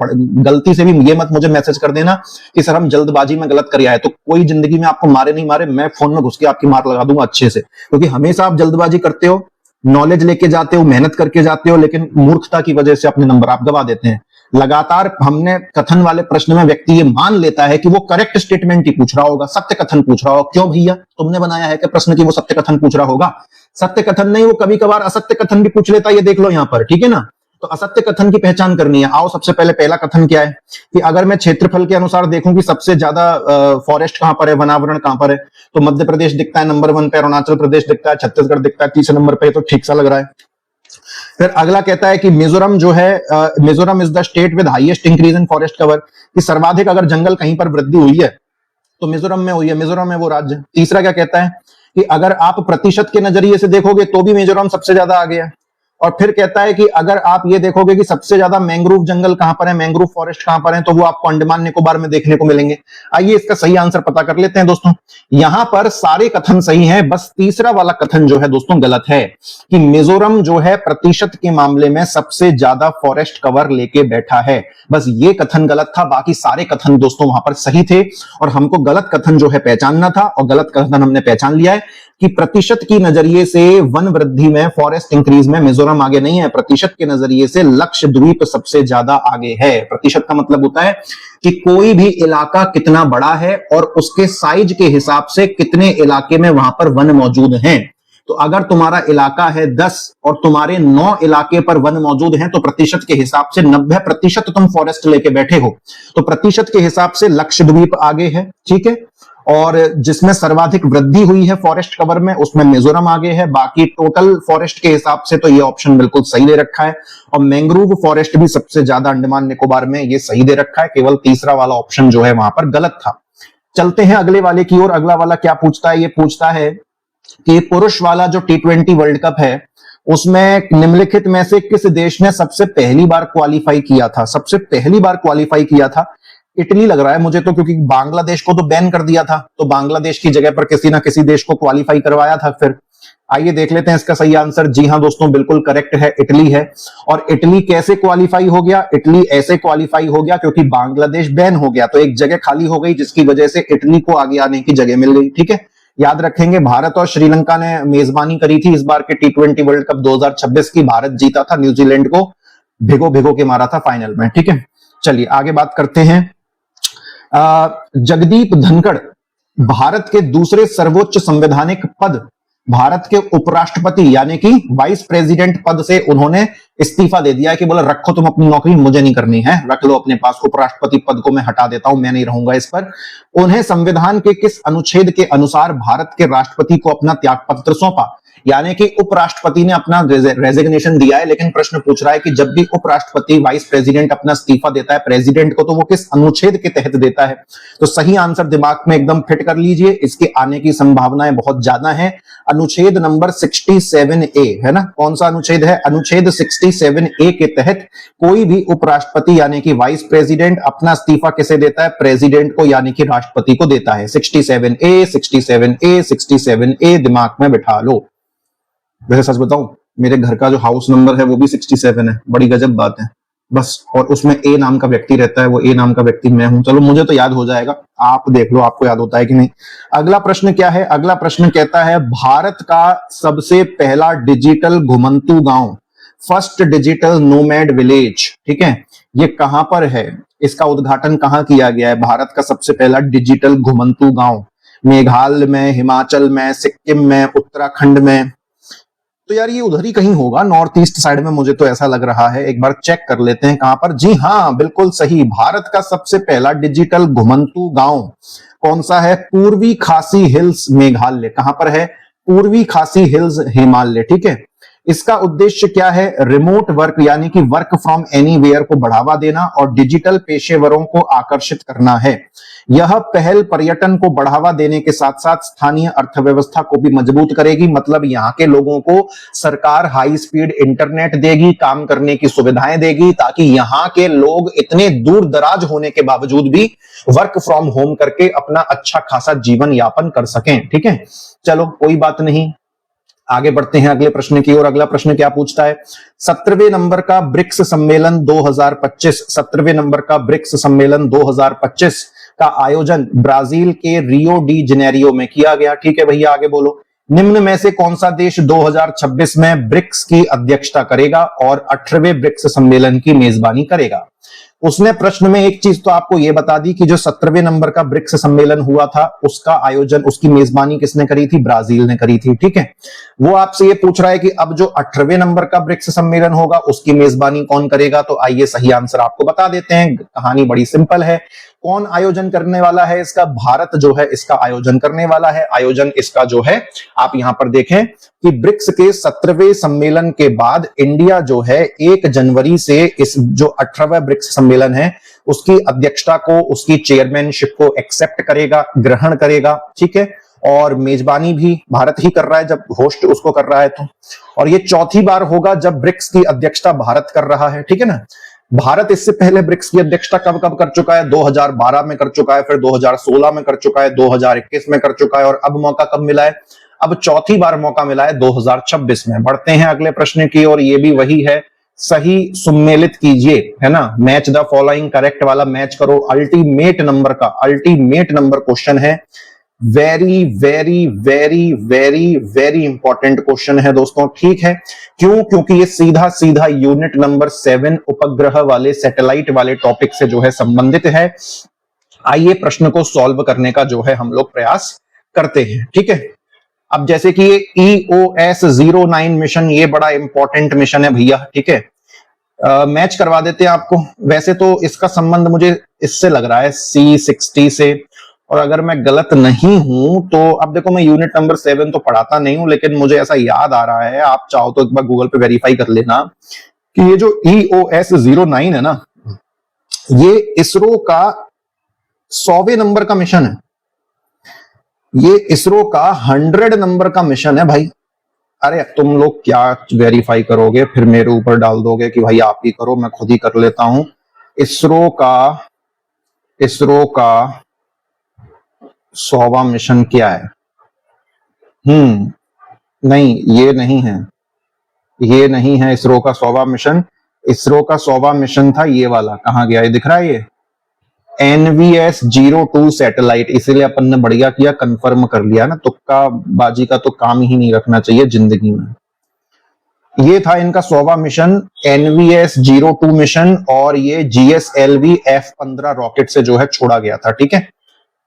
गलती से भी ये मत मुझे मैसेज कर देना कि सर हम जल्दबाजी में गलत कर आए, तो कोई जिंदगी में आपको मारे नहीं मारे, मैं फोन में घुस के आपकी मार लगा दूंगा अच्छे से, क्योंकि हमेशा आप जल्दबाजी करते हो, नॉलेज लेके जाते हो, मेहनत करके जाते हो, लेकिन मूर्खता की वजह से अपने नंबर आप गवा देते हैं। लगातार हमने कथन वाले प्रश्न में व्यक्ति ये मान लेता है कि वो करेक्ट स्टेटमेंट ही पूछ रहा होगा, सत्य कथन पूछ रहा होगा। क्यों भैया, तुमने बनाया है कि प्रश्न की वो सत्य कथन पूछ रहा होगा? सत्य कथन नहीं, वो कभी कभार असत्य कथन भी पूछ लेता है, ये देख लो यहाँ पर, ठीक है ना। तो असत्य कथन की पहचान करनी है। आओ सबसे पहले पहला कथन क्या है कि अगर मैं क्षेत्रफल के अनुसार देखूं कि सबसे ज्यादा फॉरेस्ट कहां पर है, वनावरण कहां पर है, तो मध्य प्रदेश दिखता है नंबर 1 पे, अरुणाचल प्रदेश दिखता है, छत्तीसगढ़ दिखता है तीसरे नंबर पे, तो ठीक सा लग रहा है। फिर अगला कहता है कि मिजोरम जो है, Mizoram is the state with highest increase in forest cover, कि सर्वाधिक अगर जंगल कहीं पर वृद्धि हुई है तो मिजोरम में हुई है, मिजोरम है वो राज्य। तीसरा क्या कहता है कि अगर आप प्रतिशत के नजरिए से देखोगे तो भी मिजोरम सबसे ज्यादा आगे है। और फिर कहता है कि अगर आप ये देखोगे कि सबसे ज्यादा मैंग्रोव जंगल कहां पर है, मैंग्रोव फॉरेस्ट कहां पर है, तो वो आपको अंडमान निकोबार में देखने को मिलेंगे। आइए इसका सही आंसर पता कर लेते हैं दोस्तों। यहां पर सारे कथन सही हैं, बस तीसरा वाला कथन जो है दोस्तों गलत है, कि मिजोरम जो है प्रतिशत के मामले में सबसे ज्यादा फॉरेस्ट कवर लेके बैठा है। बस ये कथन गलत था, बाकी सारे कथन दोस्तों वहां पर सही थे। और हमको गलत कथन जो है पहचानना था, और गलत कथन हमने पहचान लिया है कि प्रतिशत की नजरिए से वन वृद्धि में, फॉरेस्ट इंक्रीज में मिजोरम आगे नहीं है। प्रतिशत के नजरिए से लक्षद्वीप सबसे ज्यादा आगे है। प्रतिशत का मतलब होता है कि कोई भी इलाका कितना बड़ा है और उसके साइज के हिसाब से कितने इलाके में वहां पर वन मौजूद हैं। तो अगर तुम्हारा इलाका है 10 और तुम्हारे 9 इलाके पर वन मौजूद हैं, तो प्रतिशत के हिसाब से 90% तुम फॉरेस्ट लेके बैठे हो, तो प्रतिशत के हिसाब से लक्षद्वीप आगे है, ठीक है। और जिसमें सर्वाधिक वृद्धि हुई है फॉरेस्ट कवर में, उसमें मिजोरम आगे है। बाकी टोटल फॉरेस्ट के हिसाब से तो ये ऑप्शन बिल्कुल सही दे रखा है, और मैंग्रोव फॉरेस्ट भी सबसे ज्यादा अंडमान निकोबार में, ये सही दे रखा है। केवल तीसरा वाला ऑप्शन जो है वहां पर गलत था। चलते हैं अगले वाले की ओर। अगला वाला क्या पूछता है? ये पूछता है कि पुरुष वाला जो T20 वर्ल्ड कप है उसमें निम्नलिखित में से किस देश ने सबसे पहली बार क्वालिफाई किया था? सबसे पहली बार क्वालिफाई किया था इटली लग रहा है मुझे तो, क्योंकि बांग्लादेश को तो बैन कर दिया था, तो बांग्लादेश की जगह पर किसी ना किसी देश को क्वालिफाई करवाया था। फिर आइए देख लेते हैं इसका सही आंसर। जी हां दोस्तों, बिल्कुल करेक्ट है, इटली है। और इटली कैसे क्वालिफाई हो गया? इटली ऐसे क्वालिफाई हो गया क्योंकि बांग्लादेश बैन हो गया, तो एक जगह खाली हो गई जिसकी वजह से इटली को आगे आने की जगह मिल गई। ठीक है, याद रखेंगे भारत और श्रीलंका ने मेजबानी करी थी इस बार के T20 वर्ल्ड कप 2026 की। भारत जीता था, न्यूजीलैंड को भिगो भिगो के मारा था फाइनल में। ठीक है, चलिए आगे बात करते हैं। जगदीप धनखड़ भारत के दूसरे सर्वोच्च संवैधानिक पद, भारत के उपराष्ट्रपति यानी कि वाइस प्रेसिडेंट पद से उन्होंने इस्तीफा दे दिया है कि बोला रखो तुम अपनी नौकरी, मुझे नहीं करनी है, रख लो अपने पास, उपराष्ट्रपति पद को मैं हटा देता हूं, मैं नहीं रहूंगा इस पर। उन्हें संविधान के किस अनुच्छेद के अनुसार भारत के राष्ट्रपति को अपना त्यागपत्र सौंपा? यानी कि उपराष्ट्रपति ने अपना रेजिग्नेशन दिया है, लेकिन प्रश्न पूछ रहा है कि जब भी उपराष्ट्रपति वाइस प्रेसिडेंट अपना इस्तीफा देता है प्रेसिडेंट को, तो वो किस अनुच्छेद के तहत देता है? तो सही आंसर दिमाग में एकदम फिट कर लीजिए, इसके आने की संभावनाएं बहुत ज्यादा है। अनुच्छेद नंबर 67A है ना, कौन सा अनुच्छेद है? अनुच्छेद 67A के तहत कोई भी उपराष्ट्रपति यानी कि वाइस प्रेसिडेंट अपना इस्तीफा किसे देता है? प्रेसिडेंट को यानी कि राष्ट्रपति को देता है। 67A 67A 67A दिमाग में बिठा लो। वैसे सच बताऊं, मेरे घर का जो हाउस नंबर है वो भी 67 है, बड़ी गजब बात है बस। और उसमें ए नाम का व्यक्ति रहता है, वो ए नाम का व्यक्ति मैं हूं। चलो मुझे तो याद हो जाएगा, आप देख लो आपको याद होता है कि नहीं। अगला प्रश्न क्या है? अगला प्रश्न कहता है भारत का सबसे पहला डिजिटल घुमंतू गांव, फर्स्ट डिजिटल नोमैड विलेज, ठीक है, ये कहां पर है? इसका उद्घाटन कहां किया गया है? भारत का सबसे पहला डिजिटल घुमंतू गांव मेघालय में, हिमाचल में, सिक्किम में, उत्तराखंड में। तो यार ये उधर ही कहीं होगा, नॉर्थ ईस्ट साइड में, मुझे तो ऐसा लग रहा है। एक बार चेक कर लेते हैं कहां पर। जी हाँ, बिल्कुल सही, भारत का सबसे पहला डिजिटल घुमंतू गांव कौन सा है? पूर्वी खासी हिल्स मेघालय। कहां पर है? पूर्वी खासी हिल्स हिमालय। ठीक है, इसका उद्देश्य क्या है? रिमोट वर्क यानी कि वर्क फ्रॉम एनीवेयर को बढ़ावा देना और डिजिटल पेशेवरों को आकर्षित करना है। यह पहल पर्यटन को बढ़ावा देने के साथ साथ स्थानीय अर्थव्यवस्था को भी मजबूत करेगी। मतलब यहाँ के लोगों को सरकार हाई स्पीड इंटरनेट देगी, काम करने की सुविधाएं देगी, ताकि यहाँ के लोग इतने दूर दराज होने के बावजूद भी वर्क फ्रॉम होम करके अपना अच्छा खासा जीवन यापन कर सकें। ठीक है, चलो कोई बात नहीं, आगे बढ़ते हैं अगले प्रश्न की ओर। अगला प्रश्न क्या पूछता है? 17वें नंबर का ब्रिक्स सम्मेलन 2025, 17वें नंबर का ब्रिक्स सम्मेलन 2025 का आयोजन ब्राजील के रियो डी जेनेरियो में किया गया। ठीक है भैया, आगे बोलो। निम्न में से कौन सा देश 2026 में ब्रिक्स की अध्यक्षता करेगा और 18वें ब्रिक्स सम्मेलन की मेजबानी करेगा? उसने प्रश्न में एक चीज तो आपको यह बता दी कि जो 17वें नंबर का ब्रिक्स सम्मेलन हुआ था उसका आयोजन, उसकी मेजबानी किसने करी थी? ब्राजील ने करी थी। ठीक है, वो आपसे ये पूछ रहा है कि अब जो 18वें नंबर का ब्रिक्स सम्मेलन होगा उसकी मेजबानी कौन करेगा? तो आइए सही आंसर आपको बता देते हैं। कहानी बड़ी सिंपल है। कौन आयोजन करने वाला है इसका? भारत जो है इसका आयोजन करने वाला है। आयोजन इसका जो है आप यहां पर देखें कि ब्रिक्स के 17वें सम्मेलन के बाद इंडिया जो है 1 जनवरी से इस जो 18वां ब्रिक्स सम्मेलन है उसकी अध्यक्षता को, उसकी चेयरमैनशिप को एक्सेप्ट करेगा, ग्रहण करेगा। ठीक है, और मेजबानी भी भारत ही कर रहा है, जब होस्ट उसको कर रहा है तो। और ये चौथी बार होगा जब ब्रिक्स की अध्यक्षता भारत कर रहा है। ठीक है ना, भारत इससे पहले ब्रिक्स की अध्यक्षता कब कब कर चुका है? 2012 में कर चुका है, फिर 2016 में कर चुका है, 2021 में कर चुका है, और अब मौका कब मिला है? अब चौथी बार मौका मिला है 2026 में। बढ़ते हैं अगले प्रश्न की और ये भी वही है, सही सुमेलित कीजिए, है ना, मैच द फॉलोइंग करेक्ट वाला मैच करो। अल्टीमेट नंबर का, अल्टीमेट नंबर क्वेश्चन है, very very very very very important question है दोस्तों। ठीक है, क्यों? क्योंकि ये सीधा सीधा यूनिट नंबर 7 उपग्रह वाले, सैटेलाइट वाले टॉपिक से जो है संबंधित है। आइए प्रश्न को सॉल्व करने का जो है हम लोग प्रयास करते हैं। ठीक है, अब जैसे कि ये EOS-09 मिशन, ये बड़ा इंपॉर्टेंट मिशन है भैया। ठीक है, मैच करवा देते हैं आपको। वैसे तो इसका संबंध मुझे इससे लग रहा है C60 से, और अगर मैं गलत नहीं हूं तो अब देखो, मैं यूनिट नंबर 7 तो पढ़ाता नहीं हूं, लेकिन मुझे ऐसा याद आ रहा है, आप चाहो तो एक बार गूगल पे वेरीफाई कर लेना कि ये जो EOS-09 है ना, ये इसरो का 100वें नंबर का मिशन है। ये इसरो का 100 नंबर का मिशन है भाई। अरे तुम लोग क्या वेरीफाई करोगे, फिर मेरे ऊपर डाल दोगे कि भाई आप ही करो, मैं खुद ही कर लेता हूं। इसरो का 100वां मिशन क्या है? नहीं, ये नहीं है, ये नहीं है इसरो का 100वां मिशन। इसरो का 100वां मिशन था ये वाला, कहां गया, ये दिख रहा है, ये NVS-02 सैटेलाइट। इसीलिए अपन ने बढ़िया किया, कंफर्म कर लिया ना, तुक्का बाजी का तो काम ही नहीं रखना चाहिए जिंदगी में। ये था इनका 100वां मिशन, NVS-02 मिशन, और ये GSLV F-15 रॉकेट से जो है छोड़ा गया था। ठीक है,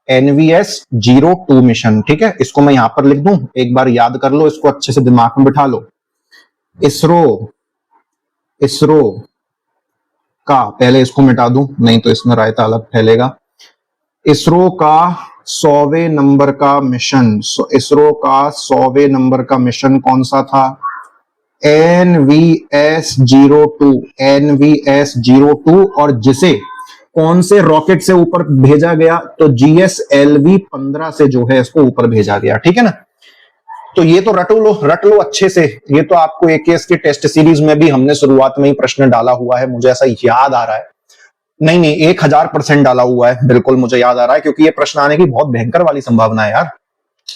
NVS-02 मिशन। ठीक है, इसको मैं यहां पर लिख दूं, एक बार याद कर लो, इसको अच्छे से दिमाग में बिठा लो। इसरो का, पहले इसको मिटा दूं, नहीं तो इसमें रायता अलग फैलेगा। इसरो का 100वें नंबर का मिशन, इसरो का 100वें नंबर का मिशन कौन सा था? NVS-02 और जिसे कौन से रॉकेट से ऊपर भेजा गया? तो GSLV-15 से जो है इसको ऊपर भेजा गया। ठीक है ना, तो ये तो रट लो अच्छे से। ये तो आपको AKS के टेस्ट सीरीज में भी हमने शुरुआत में ही प्रश्न डाला हुआ है, मुझे ऐसा याद आ रहा है। नहीं 1000% डाला हुआ है, बिल्कुल मुझे याद आ रहा है, क्योंकि ये प्रश्न आने की बहुत भयंकर वाली संभावना है यार।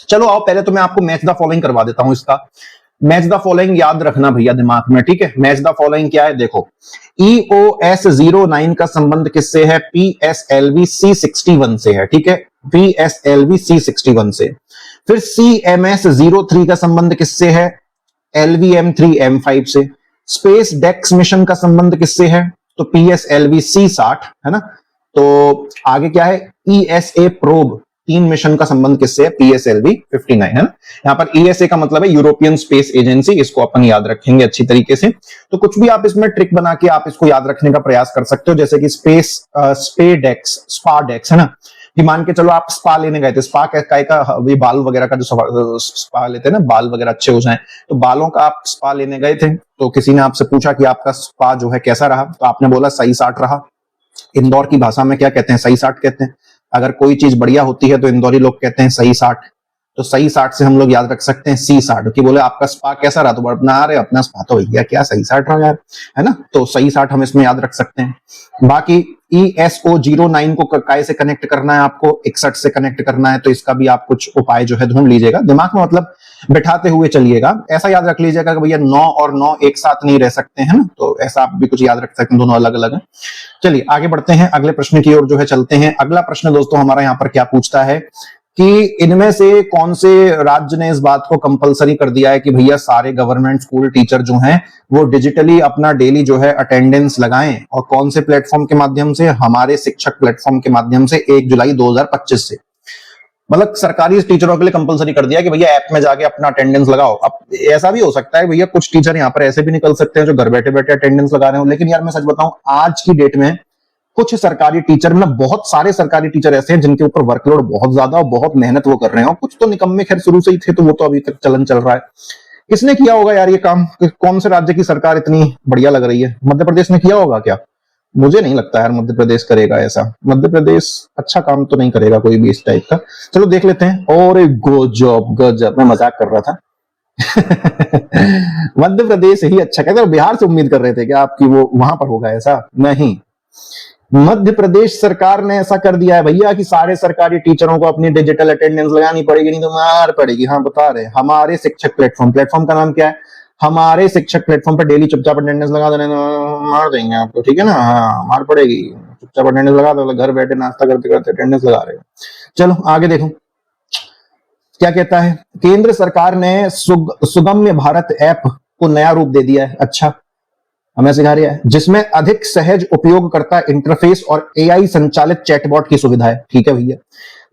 चलो आओ, पहले तो मैं आपको मैच द फॉलोइंग करवा देता हूं। इसका मैच द फॉलोइंग याद रखना भैया दिमाग में। ठीक है, मैच द फॉलोइंग क्या है, देखो। EOS-09 का संबंध किससे है? PSLV-C61 से है। ठीक है, PSLV-C61 से। फिर CMS-03 का संबंध किससे है? LVM-3M5 से। स्पेस डेक्स मिशन का संबंध किससे है? तो PSLV-C60 है ना। तो आगे क्या है? ESA प्रोब 3 मिशन का संबंध किससे है? PSLV-59 है ना। यहां पर ESA का मतलब है यूरोपियन स्पेस एजेंसी, इसको अपन याद रखेंगे अच्छी तरीके से। तो कुछ भी आप इसमें ट्रिक बना के आप इसको याद रखने का प्रयास कर सकते हो, जैसे कि स्पा डेक्स है ना। मान के चलो आप स्पा लेने गए थे, स्पा का ये बाल वगैरह का जो स्पा लेते हैं ना, बाल वगैरह अच्छे हो जाएं, तो बालों का आप स्पा लेने गए थे, तो किसी ने आपसे पूछा कि आपका स्पा जो है कैसा रहा, तो आपने बोला सही 60 रहा। इंदौर की भाषा में क्या कहते हैं? सही 60 कहते हैं। अगर कोई चीज बढ़िया होती है तो इंदौरी लोग कहते हैं सही 60। तो सही 60 से हम लोग याद रख सकते हैं C60 कि बोले आपका स्पा कैसा रहा, तो अपना अरे अपना स्पा तो भैया क्या सही 60 रहा यार, है ना। तो सही 60 हम इसमें याद रख सकते हैं। बाकी ESO-09 को काय से कनेक्ट करना है आपको? 61 से कनेक्ट करना है, तो इसका भी आप कुछ उपाय जो है ढूंढ लीजिएगा, दिमाग में मतलब बिठाते हुए चलिएगा। ऐसा याद रख लीजिएगा कि भैया 9 और 9 एक साथ नहीं रह सकते हैं ना, तो ऐसा आप भी कुछ याद रख सकते हैं, दोनों अलग अलग है। चलिए आगे बढ़ते हैं, अगले प्रश्न की ओर जो है चलते हैं। अगला प्रश्न दोस्तों हमारा यहाँ पर क्या पूछता है कि इनमें से कौन से राज्य ने इस बात को कंपलसरी कर दिया है कि भैया सारे गवर्नमेंट स्कूल टीचर जो हैं वो डिजिटली अपना डेली जो है अटेंडेंस लगाएं, और कौन से प्लेटफॉर्म के माध्यम से? हमारे शिक्षक प्लेटफॉर्म के माध्यम से 1 जुलाई 2025 से। मतलब सरकारी टीचरों के लिए कंपलसरी कर दिया कि भैया ऐप में जाके अपना अटेंडेंस लगाओ। अब ऐसा भी हो सकता है भैया कुछ टीचर यहाँ पर ऐसे भी निकल सकते हैं जो घर बैठे बैठे अटेंडेंस लगा रहे हो, लेकिन यार मैं सच बताऊं, आज की डेट में कुछ सरकारी टीचर, मतलब बहुत सारे सरकारी टीचर ऐसे हैं जिनके ऊपर वर्कलोड बहुत ज्यादा और बहुत मेहनत वो कर रहे हैं, कुछ तो निकम्मे खैर शुरू से ही थे, तो वो तो अभी तक चलन चल रहा है। किसने किया होगा यार ये काम? कौन से राज्य की सरकार इतनी बढ़िया लग रही है? मध्य प्रदेश ने किया होगा क्या? मुझे नहीं लगता यार मध्य प्रदेश करेगा ऐसा। मध्य प्रदेश अच्छा काम तो नहीं करेगा कोई भी इस टाइप का। चलो देख लेते हैं। और गजब गजब, मैं मजाक कर रहा था। मध्य प्रदेश ही अच्छा कहते, बिहार से उम्मीद कर रहे थे कि आपकी वो वहां पर होगा ऐसा? नहीं, मध्य प्रदेश सरकार ने ऐसा कर दिया है भैया कि सारे सरकारी टीचरों को अपनी डिजिटल अटेंडेंस लगानी पड़ेगी, नहीं तो मार पड़ेगी। हाँ बता रहे, हमारे शिक्षक प्लेटफॉर्म का नाम क्या है? हमारे शिक्षक प्लेटफॉर्म पर डेली चुपचाप अटेंडेंस लगा देने, मार देंगे आपको, ठीक है ना। हाँ मार पड़ेगी, चुपचाप अटेंडेंस लगा दो, घर बैठे नाश्ता करते करते अटेंडेंस लगा रहे हो। चलो आगे देखो क्या कहता है। केंद्र सरकार ने सुगम्य भारत ऐप को नया रूप दे दिया है। अच्छा, हमें सिखा रहा है, जिसमें अधिक सहज उपयोगकर्ता इंटरफेस और AI संचालित चैटबॉट की सुविधा है। ठीक है भैया,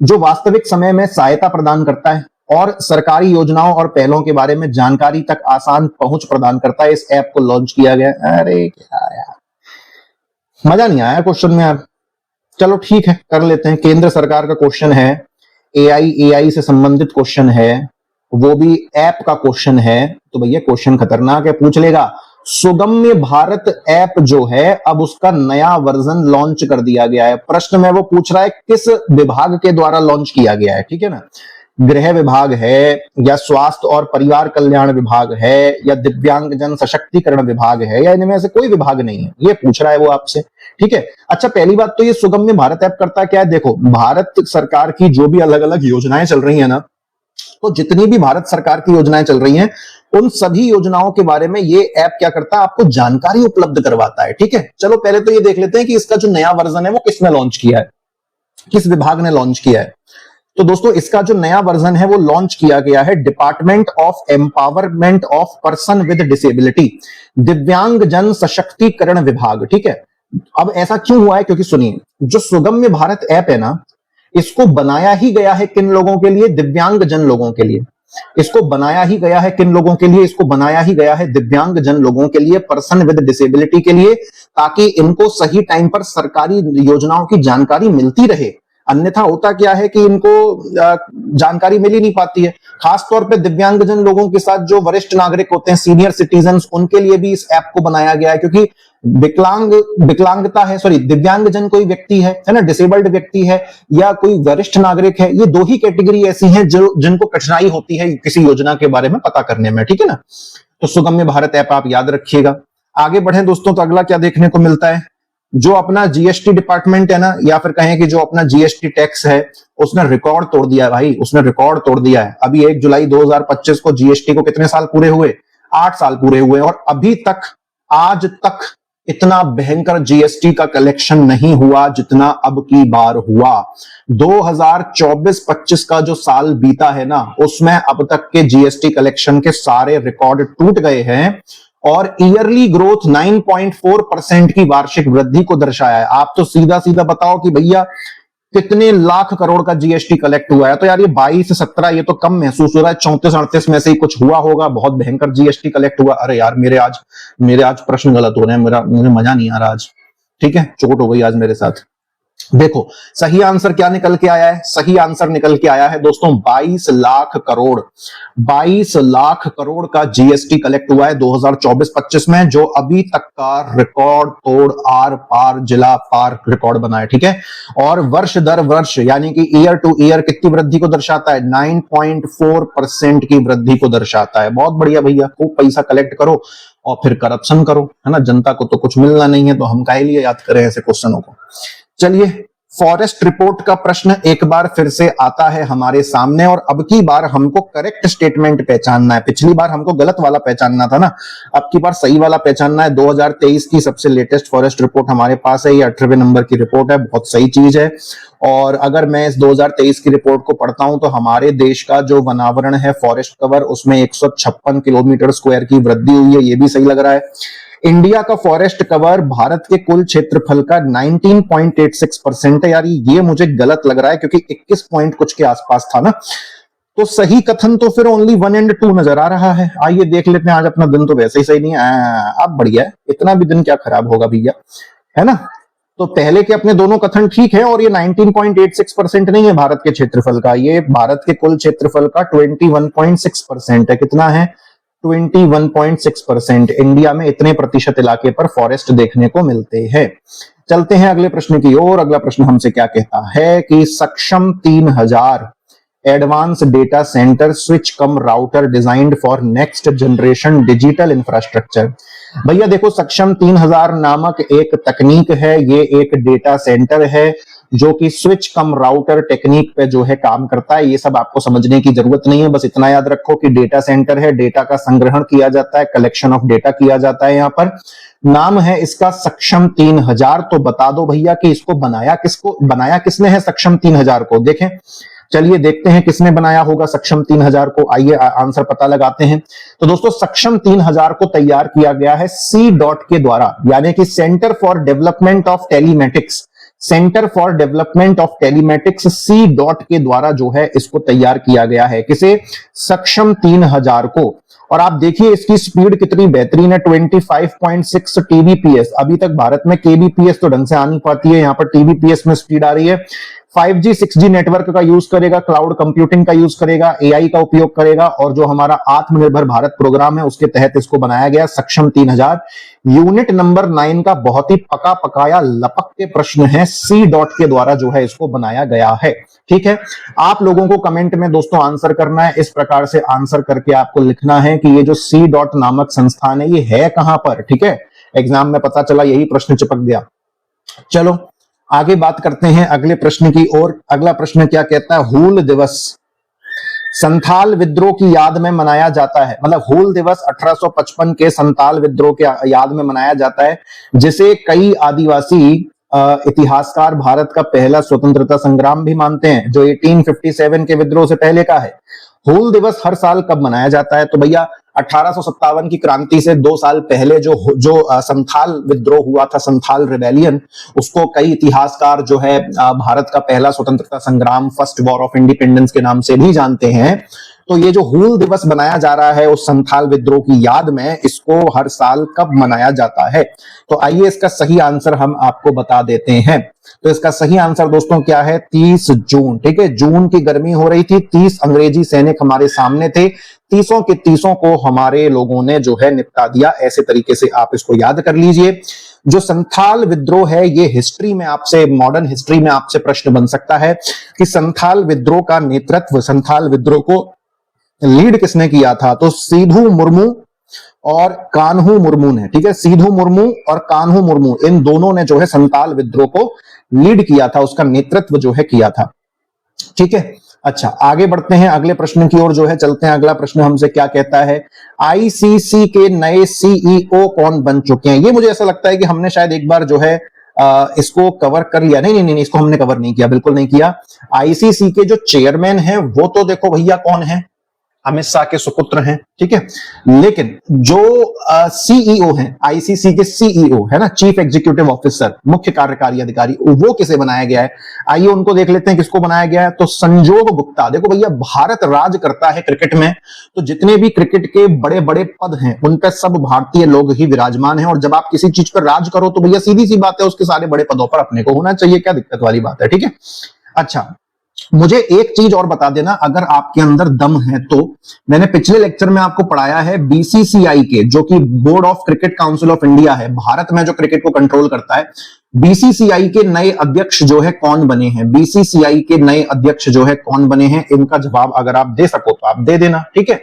जो वास्तविक समय में सहायता प्रदान करता है और सरकारी योजनाओं और पहलों के बारे में जानकारी तक आसान पहुंच प्रदान करता है। इस ऐप को लॉन्च किया गया। अरे क्या यार, मजा नहीं आया क्वेश्चन में यार। चलो ठीक है, कर लेते हैं। केंद्र सरकार का क्वेश्चन है, AI से संबंधित क्वेश्चन है, वो भी ऐप का क्वेश्चन है, तो भैया क्वेश्चन खतरनाक है, पूछ लेगा। सुगम्य भारत ऐप जो है अब उसका नया वर्जन लॉन्च कर दिया गया है। प्रश्न में वो पूछ रहा है किस विभाग के द्वारा लॉन्च किया गया है, ठीक है ना। गृह विभाग है, या स्वास्थ्य और परिवार कल्याण विभाग है, या दिव्यांगजन सशक्तिकरण विभाग है, या इनमें से कोई विभाग नहीं है, ये पूछ रहा है वो आपसे। ठीक है। अच्छा, पहली बात तो ये सुगम्य भारत ऐप करता क्या है? देखो, भारत सरकार की जो भी अलग अलग योजनाएं चल रही है ना, तो जितनी भी भारत सरकार की योजनाएं चल रही हैं, उन सभी योजनाओं के बारे में ये ऐप क्या करता है? आपको जानकारी उपलब्ध करवाता है। ठीक है। चलो पहले तो ये देख लेते हैं कि इसका जो नया वर्जन है वो किसने लॉन्च किया है, किस विभाग ने लॉन्च किया है। तो दोस्तों, इसका जो नया वर्जन है वो लॉन्च किया गया है department of empowerment of person with disability, दिव्यांग जन सशक्तिकरण विभाग। ठीक है। अब ऐसा क्यों हुआ है? क्योंकि सुनिए, जो सुगम्य भारत ऐप है ना, इसको बनाया ही गया है किन लोगों के लिए? दिव्यांग जन लोगों के लिए। इसको बनाया ही गया है किन लोगों के लिए? इसको बनाया ही गया है दिव्यांग जन लोगों के लिए, पर्सन विद डिसेबिलिटी के लिए, ताकि इनको सही टाइम पर सरकारी योजनाओं की जानकारी मिलती रहे। अन्यथा होता क्या है कि इनको जानकारी मिल ही नहीं पाती है। खासतौर पे दिव्यांगजन लोगों के साथ जो वरिष्ठ नागरिक होते हैं, सीनियर सिटीजन्स, उनके लिए भी इस ऐप को बनाया गया है, क्योंकि दिव्यांगजन कोई व्यक्ति है ना, डिसेबल्ड व्यक्ति है या कोई वरिष्ठ नागरिक है, ये दो ही कैटेगरी ऐसी हैं जो जिनको कठिनाई होती है किसी योजना के बारे में पता करने में। ठीक है ना। तो सुगम्य भारत ऐप आप याद रखिएगा। आगे बढ़े दोस्तों, तो अगला क्या देखने को मिलता है? जो अपना जीएसटी डिपार्टमेंट है ना, या फिर कहें कि जो अपना जीएसटी टैक्स है, उसने रिकॉर्ड तोड़ दिया है भाई, उसने रिकॉर्ड तोड़ दिया है। अभी 1 जुलाई 2025 को जीएसटी को कितने साल पूरे हुए? 8 साल पूरे हुए, और अभी तक, आज तक इतना भयंकर जीएसटी का कलेक्शन नहीं हुआ जितना अब की बार हुआ। 2024-25 का जो साल बीता है ना, उसमें अब तक के जीएसटी कलेक्शन के सारे रिकॉर्ड टूट गए हैं, और ईयरली ग्रोथ 9.4% की वार्षिक वृद्धि को दर्शाया है। आप तो सीधा सीधा बताओ कि भैया कितने लाख करोड़ का जीएसटी कलेक्ट हुआ है? तो यार ये 22-17, ये तो कम महसूस हो रहा है। 34-38 में से ही कुछ हुआ होगा, बहुत भयंकर जीएसटी कलेक्ट हुआ। अरे यार, मेरे आज प्रश्न गलत हो रहे हैं, मुझे मजा नहीं आ रहा आज। ठीक है, चोट हो गई आज मेरे साथ। देखो, सही आंसर क्या निकल के आया है? सही आंसर निकल के आया है दोस्तों 22 लाख करोड़। 22 लाख करोड़ का जीएसटी कलेक्ट हुआ है 2024-25 में, जो अभी तक का रिकॉर्ड तोड़, आर पार जिला पार रिकॉर्ड बना है। ठीक है। और वर्ष दर वर्ष, यानी कि ईयर टू ईयर कितनी वृद्धि को दर्शाता है? 9.4% की वृद्धि को दर्शाता है। बहुत बढ़िया भैया, खूब पैसा कलेक्ट करो और फिर करप्शन करो, है ना। जनता को तो कुछ मिलना नहीं है, तो हम काहे लिए याद करें ऐसे क्वेश्चनों को। चलिए, फॉरेस्ट रिपोर्ट का प्रश्न एक बार फिर से आता है हमारे सामने, और अब की बार हमको करेक्ट स्टेटमेंट पहचानना है। पिछली बार हमको गलत वाला पहचानना था ना, अब की बार सही वाला पहचानना है। 2023 की सबसे लेटेस्ट फॉरेस्ट रिपोर्ट हमारे पास है, ये 18वें नंबर की रिपोर्ट है, बहुत सही चीज है। और अगर मैं इस 2023 की रिपोर्ट को पढ़ता हूं, तो हमारे देश का जो वनावरण है, फॉरेस्ट कवर, उसमें 156 किलोमीटर स्क्वायर की वृद्धि हुई है, ये भी सही लग रहा है। इंडिया का फॉरेस्ट कवर भारत के कुल क्षेत्रफल का 19.86% है। यार ये मुझे गलत लग रहा है, क्योंकि 21 पॉइंट कुछ के आसपास था ना। तो सही कथन तो फिर ओनली 1 और 2 नजर आ रहा है। आइए देख लेते हैं। आज अपना दिन तो वैसे ही सही नहीं है, अब बढ़िया है, इतना भी दिन क्या खराब होगा भैया, है ना। तो पहले के अपने दोनों कथन ठीक है, और ये 19.86% नहीं है भारत के क्षेत्रफल का, ये भारत के कुल क्षेत्रफल का 21.6% है। कितना है? 21.6%। इंडिया में इतने प्रतिशत इलाके पर फॉरेस्ट देखने को मिलते हैं। चलते हैं अगले प्रश्न की ओर। अगला प्रश्न हमसे क्या कहता है कि सक्षम 3000 advance data centre switch come router designed for next generation digital infrastructure. भैया देखो, सक्षम 3000 नामक एक तकनीक है, ये एक डेटा सेंटर है जो कि स्विच कम राउटर टेक्निक पे जो है काम करता है। ये सब आपको समझने की जरूरत नहीं है, बस इतना याद रखो कि डेटा सेंटर है, डेटा का संग्रहण किया जाता है, कलेक्शन ऑफ डेटा किया जाता है। यहाँ पर नाम है इसका सक्षम 3000। तो बता दो भैया कि इसको बनाया किसने है सक्षम 3000 को? देखें, चलिए देखते हैं किसने बनाया होगा सक्षम 3000 को। आइए आंसर पता लगाते हैं। तो दोस्तों, सक्षम 3000 को तैयार किया गया है सी डॉट के द्वारा, यानी कि centre for development of telematics, centre for development of telematics C dot के द्वारा जो है इसको तैयार किया गया है। किसे? सक्षम 3000 को। और आप देखिए इसकी स्पीड कितनी बेहतरीन है, 25.6 टीबीपीएस। अभी तक भारत में केबीपीएस तो ढंग से आ नहीं पाती है, यहां पर टीबीपीएस में स्पीड आ रही है। 5G 6G नेटवर्क का यूज करेगा, क्लाउड कंप्यूटिंग का यूज करेगा, एआई का उपयोग करेगा, और जो हमारा आत्मनिर्भर भारत प्रोग्राम है उसके तहत इसको बनाया गया सक्षम 3000। यूनिट नंबर 9 का बहुत ही पका पकाया लपक के प्रश्न है, सी डॉट के द्वारा जो है इसको बनाया गया है। ठीक है, आप लोगों को कमेंट में दोस्तों आंसर करना है, इस प्रकार से आंसर करके आपको लिखना है कि ये जो सी डॉट नामक संस्थान है ये है कहां पर। ठीक है, एग्जाम में पता चला यही प्रश्न चिपक गया। चलो आगे बात करते हैं अगले प्रश्न की ओर। अगला प्रश्न क्या कहता है, हूल दिवस संथाल विद्रोह की याद में मनाया जाता है। मतलब हूल दिवस 1855 के संथाल विद्रोह के याद में मनाया जाता है, जिसे कई आदिवासी इतिहासकार भारत का पहला स्वतंत्रता संग्राम भी मानते हैं, जो 1857 के विद्रोह से पहले का है। हूल दिवस हर साल कब मनाया जाता है? तो भैया 1857 की क्रांति से 2 साल पहले जो संथाल विद्रोह हुआ था, संथाल रिबेलियन, उसको कई इतिहासकार जो है भारत का पहला स्वतंत्रता संग्राम, फर्स्ट वॉर ऑफ इंडिपेंडेंस के नाम से भी जानते हैं। तो ये जो हूल दिवस बनाया जा रहा है उस संथाल विद्रोह की याद में, इसको हर साल कब मनाया जाता है? तो आइए इसका सही आंसर हम आपको बता देते हैं। तो इसका सही आंसर दोस्तों क्या है, 30 जून। ठीक है, जून की गर्मी हो रही थी, 30 अंग्रेजी सैनिक हमारे सामने थे, 30 के 30 को हमारे लोगों ने जो है निपटा दिया। ऐसे तरीके से आप इसको याद कर लीजिए। जो संथाल विद्रोह है ये हिस्ट्री में आपसे, मॉडर्न हिस्ट्री में आपसे प्रश्न बन सकता है कि संथाल विद्रोह का नेतृत्व, संथाल विद्रोह को लीड किसने किया था? तो सिधू मुर्मू और कान्हू मुर्मू ने। ठीक है, सिधू मुर्मू और कान्हू मुर्मू, इन दोनों ने जो है संथाल विद्रोह को लीड किया था, उसका नेतृत्व जो है किया था। ठीक है, अच्छा आगे बढ़ते हैं अगले प्रश्न की ओर जो है चलते हैं। अगला प्रश्न हमसे क्या कहता है, आईसीसी के नए सीईओ कौन बन चुके हैं? ये मुझे ऐसा लगता है कि हमने शायद एक बार जो है इसको कवर कर लिया। नहीं नहीं नहीं, इसको हमने कवर नहीं किया, बिल्कुल नहीं किया। आईसीसी के जो चेयरमैन हैं वो तो देखो भैया कौन है, अमित शाह के सुपुत्र हैं। ठीक है, लेकिन जो सीईओ हैं, आईसीसी के सीईओ है ना, चीफ एग्जीक्यूटिव ऑफिसर, मुख्य कार्यकारी अधिकारी, वो किसे बनाया गया है? आइए उनको देख लेते हैं किसको बनाया गया है। तो संजोग गुप्ता। देखो भैया भारत राज करता है क्रिकेट में, तो जितने भी क्रिकेट के बड़े बड़े पद हैं उन पर सब भारतीय लोग ही विराजमान हैं। और जब आप किसी चीज पर राज करो तो भैया सीधी सी बात है उसके सारे बड़े पदों पर अपने को होना चाहिए, क्या दिक्कत वाली बात है? ठीक है, अच्छा मुझे एक चीज और बता देना अगर आपके अंदर दम है तो, मैंने पिछले लेक्चर में आपको पढ़ाया है बीसीसीआई के, जो कि board of cricket council of India है, भारत में जो क्रिकेट को कंट्रोल करता है, बीसीसीआई के नए अध्यक्ष जो है कौन बने हैं? बीसीसीआई के नए अध्यक्ष जो है कौन बने हैं? इनका जवाब अगर आप दे सको तो आप दे देना। ठीक है,